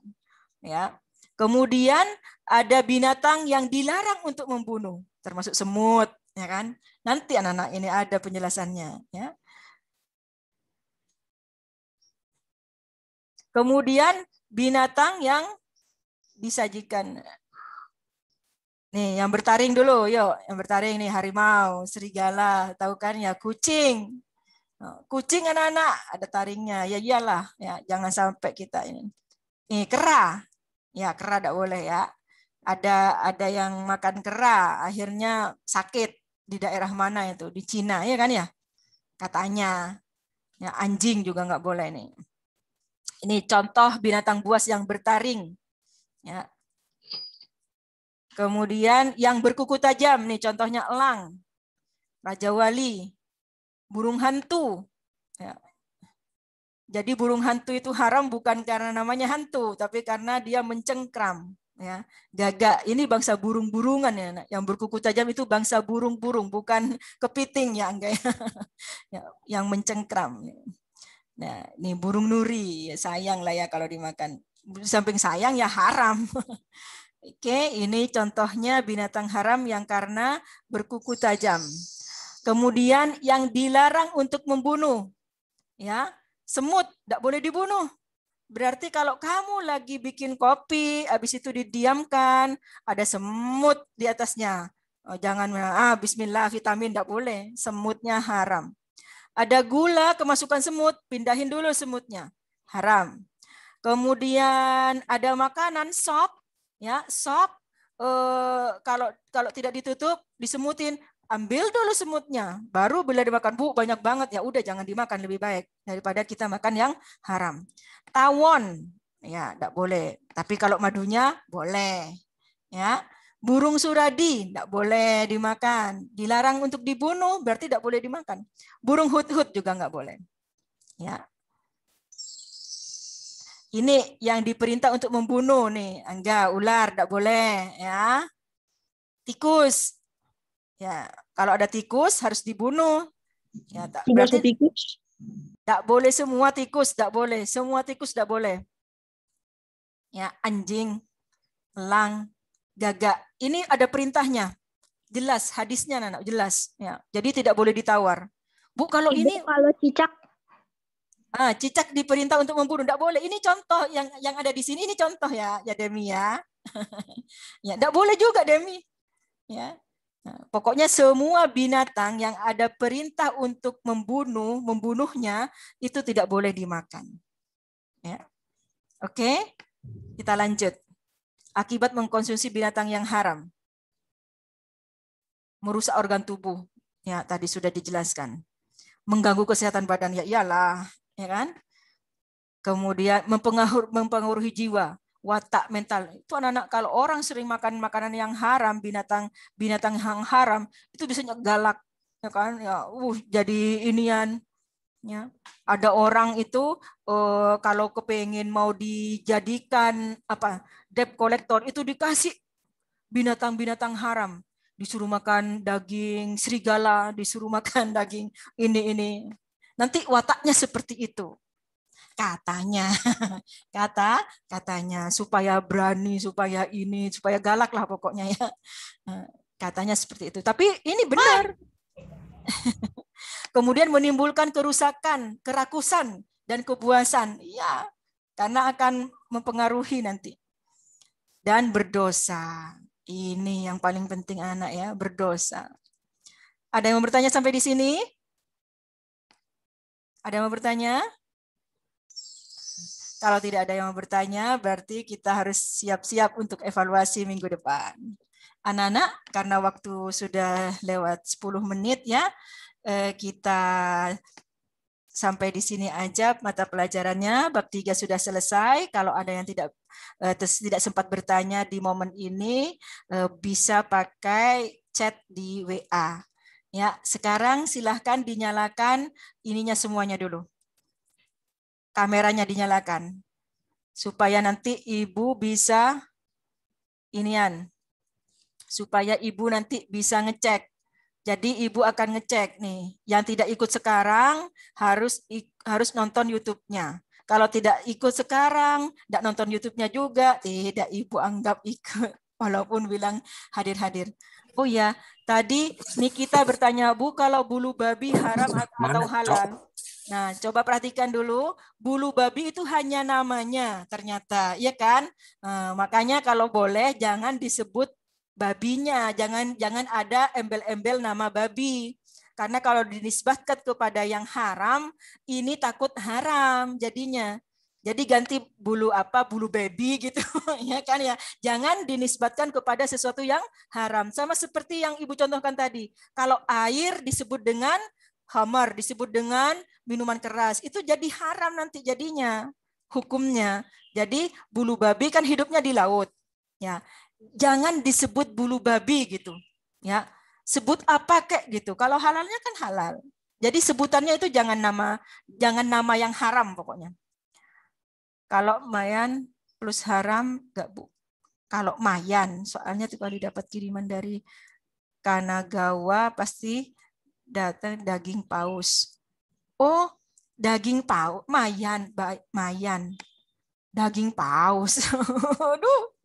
Ya. Kemudian ada binatang yang dilarang untuk membunuh, termasuk semut, ya kan? Nanti anak-anak ini ada penjelasannya. Ya. Kemudian binatang yang disajikan. Nih, yang bertaring dulu, yuk. Yang bertaring nih, harimau, serigala, tahu kan ya, kucing. Kucing anak-anak ada taringnya. Ya iyalah, ya jangan sampai kita ini. Nih, kera. Ya, kera tidak boleh ya. Ada yang makan kera, akhirnya sakit di daerah mana itu? Di Cina, ya kan ya? Katanya. Ya, anjing juga nggak boleh nih. Ini contoh binatang buas yang bertaring. Ya. Kemudian yang berkuku tajam, nih contohnya elang, raja wali, burung hantu. Ya. Jadi burung hantu itu haram bukan karena namanya hantu, tapi karena dia mencengkram. Ya. Gagak, ini bangsa burung-burungan ya. Yang berkuku tajam itu bangsa burung-burung, bukan kepiting ya, enggak ya. Yang mencengkram. Nah, ini burung nuri, sayang lah ya kalau dimakan. Di samping sayang ya haram. Oke, ini contohnya binatang haram yang karena berkuku tajam. Kemudian yang dilarang untuk membunuh, ya, semut tidak boleh dibunuh. Berarti kalau kamu lagi bikin kopi, habis itu didiamkan, ada semut di atasnya. Oh, jangan, bismillah, vitamin tidak boleh, semutnya haram. Ada gula, kemasukan semut, pindahin dulu semutnya, haram. Kemudian ada makanan sop, ya sop, kalau tidak ditutup disemutin, ambil dulu semutnya, baru bila dimakan. Bu, banyak banget, ya udah jangan dimakan, lebih baik daripada kita makan yang haram. Tawon, ya tidak boleh. Tapi kalau madunya boleh, ya. Burung suradi tidak boleh dimakan, dilarang untuk dibunuh, berarti tidak boleh dimakan. Burung hut-hut juga nggak boleh, ya. Ini yang diperintah untuk membunuh nih, enggak, ular tidak boleh, ya. Tikus, ya, kalau ada tikus harus dibunuh. Ya, berarti tikus. Tidak boleh semua tikus, tidak boleh, semua tikus tidak boleh. Ya, anjing, elang, gagak, ini ada perintahnya, jelas hadisnya, anak jelas. Ya, jadi tidak boleh ditawar. Bu, kalau ini kalau cicak. Cicak diperintah untuk membunuh, tidak boleh. Ini contoh yang ada di sini, ini contoh ya Demi ya. Ya, tidak boleh juga Demi. Ya. Nah, pokoknya semua binatang yang ada perintah untuk membunuhnya itu tidak boleh dimakan. Ya. Oke, kita lanjut. Akibat mengkonsumsi binatang yang haram, merusak organ tubuh. Ya, tadi sudah dijelaskan. Mengganggu kesehatan badan, ya iyalah, ya kan? Kemudian mempengaruhi jiwa, watak, mental. Itu anak-anak, kalau orang sering makan makanan yang haram, binatang yang haram, itu biasanya galak, ya kan? Ya, jadi inian. Ya. Ada orang itu kalau kepengen mau dijadikan debt collector, itu dikasih binatang-binatang haram. Disuruh makan daging serigala, disuruh makan daging ini. Nanti wataknya seperti itu. Katanya, katanya supaya berani, supaya galak lah pokoknya ya. Katanya seperti itu. Tapi ini benar. Kemudian menimbulkan kerusakan, kerakusan, dan kepuasan. Ya, karena akan mempengaruhi nanti. Dan berdosa. Ini yang paling penting anak ya, berdosa. Ada yang mau bertanya sampai di sini? Ada yang mau bertanya? Kalau tidak ada yang mau bertanya, berarti kita harus siap-siap untuk evaluasi minggu depan. Anak-anak, karena waktu sudah lewat 10 menit ya, kita sampai di sini aja mata pelajarannya. Bab 3 sudah selesai. Kalau ada yang tidak sempat bertanya di momen ini, bisa pakai chat di WA. Ya, sekarang silahkan dinyalakan ininya semuanya dulu. Kameranya dinyalakan supaya nanti Ibu bisa inian supaya ibu nanti bisa ngecek. Jadi ibu akan ngecek nih, yang tidak ikut sekarang harus nonton YouTube-nya. Kalau tidak ikut sekarang, tidak nonton YouTube-nya juga, tidak ibu anggap ikut, walaupun bilang hadir-hadir. Oh ya, tadi Nikita bertanya, Bu, kalau bulu babi haram atau halal? Nah, coba perhatikan dulu, bulu babi itu hanya namanya ternyata, ya kan? Makanya kalau boleh jangan disebut babinya, jangan ada embel-embel nama babi. Karena kalau dinisbatkan kepada yang haram, ini takut haram jadinya. Jadi ganti bulu baby gitu ya kan ya. Jangan dinisbatkan kepada sesuatu yang haram. Sama seperti yang Ibu contohkan tadi. Kalau air disebut dengan khamar, disebut dengan minuman keras, itu jadi haram nanti jadinya hukumnya. Jadi bulu babi kan hidupnya di laut. Ya, jangan disebut bulu babi gitu. Ya, sebut apa kek gitu. Kalau halalnya kan halal. Jadi sebutannya itu jangan nama yang haram pokoknya. Kalau mayan plus haram enggak, Bu. Kalau mayan, soalnya tuh kalau dapat kiriman dari Kanagawa pasti datang daging paus. Oh, daging paus, mayan, mayan. Daging paus. Aduh.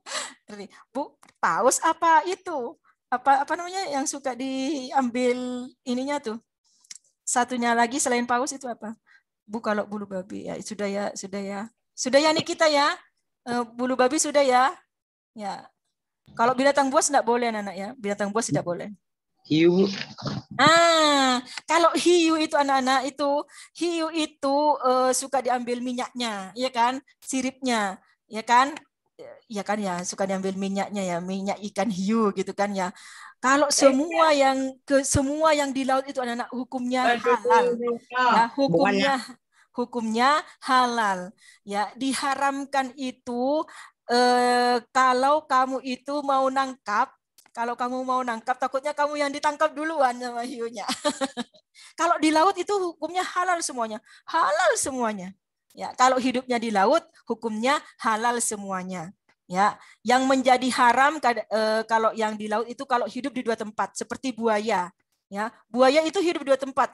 Bu, paus apa itu? Apa namanya yang suka diambil ininya tuh? Satunya lagi selain paus itu apa? Bu, kalau bulu babi ya sudah ya, sudah ya. Sudah ya nih kita ya. Bulu babi sudah ya. Ya. Kalau binatang buas enggak boleh anak-anak ya. Binatang buas tidak boleh. Hiu. Kalau hiu itu anak-anak hiu itu suka diambil minyaknya, ya kan? Siripnya, ya kan? Ya kan ya, suka diambil minyaknya ya, minyak ikan hiu gitu kan ya. Kalau semua yang di laut itu anak-anak hukumnya halal. Ya, hukumnya halal. Ya, diharamkan itu kalau kamu itu mau nangkap. Kalau kamu mau nangkap, takutnya kamu yang ditangkap duluan sama hiunya. Kalau di laut itu hukumnya halal semuanya. Halal semuanya. Ya, kalau hidupnya di laut, hukumnya halal semuanya. Ya, yang menjadi haram kalau yang di laut itu kalau hidup di dua tempat, seperti buaya. Ya, buaya itu hidup di dua tempat.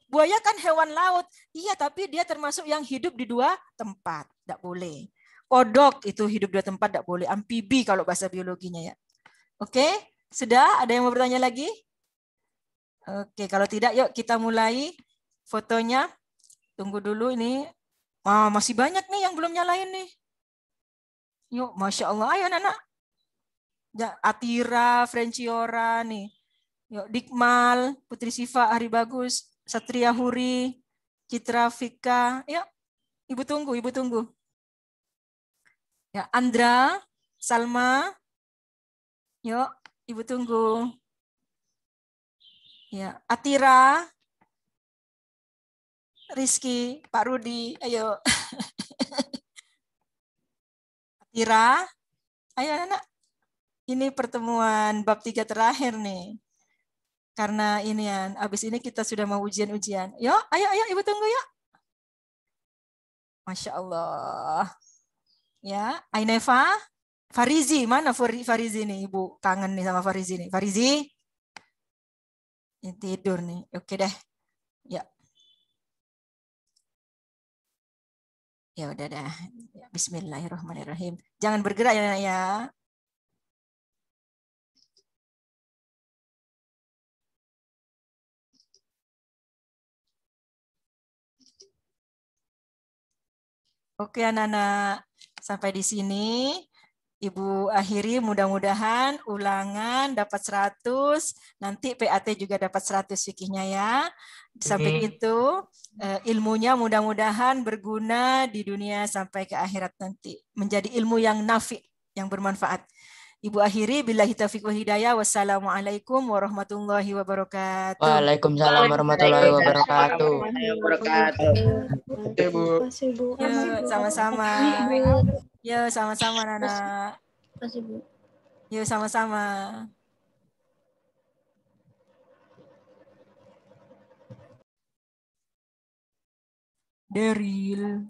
Buaya kan hewan laut. Iya, tapi dia termasuk yang hidup di dua tempat. Tidak boleh. Kodok itu hidup di dua tempat, tidak boleh. Amfibi kalau bahasa biologinya ya. Oke, sudah? Ada yang mau bertanya lagi? Oke, kalau tidak, yuk kita mulai fotonya. Tunggu dulu ini. Masih banyak nih yang belum nyalain nih. Yuk, Masya Allah. Ayo anak-anak. Atira, Frenciora nih. Yuk, Dikmal, Putri Siva, Hari Bagus, Satria Huri, Citra Vika. Yuk, Ibu tunggu. Ya, Andra, Salma. Yuk, Ibu tunggu. Ya, Atira, Rizky, Pak Rudi, ayo. Atira, ayo anak. Ini pertemuan bab 3 terakhir nih. Karena ini ya, habis ini kita sudah mau ujian-ujian. Yuk, ayo, Ibu tunggu yuk. Masya Allah. Ya, Aineva, Farizi, mana Farizi nih, Ibu kangen nih sama Farizi nih. Farizi, ini tidur nih. Oke deh. Ya. Ya udah dah. Bismillahirrahmanirrahim. Jangan bergerak ya, ya. Oke anak-anak, sampai di sini Ibu akhiri, mudah-mudahan ulangan dapat 100, nanti PAT juga dapat 100 fikihnya ya. Sampai itu ilmunya mudah-mudahan berguna di dunia sampai ke akhirat nanti. Menjadi ilmu yang nafi, yang bermanfaat. Ibu akhiri, billahi taufiq wa hidayah. Wassalamualaikum warahmatullahi wabarakatuh. Waalaikumsalam warahmatullahi wabarakatuh. Yuk, sama-sama. Yuk, sama-sama, Nana. Yuk, sama-sama. Deril.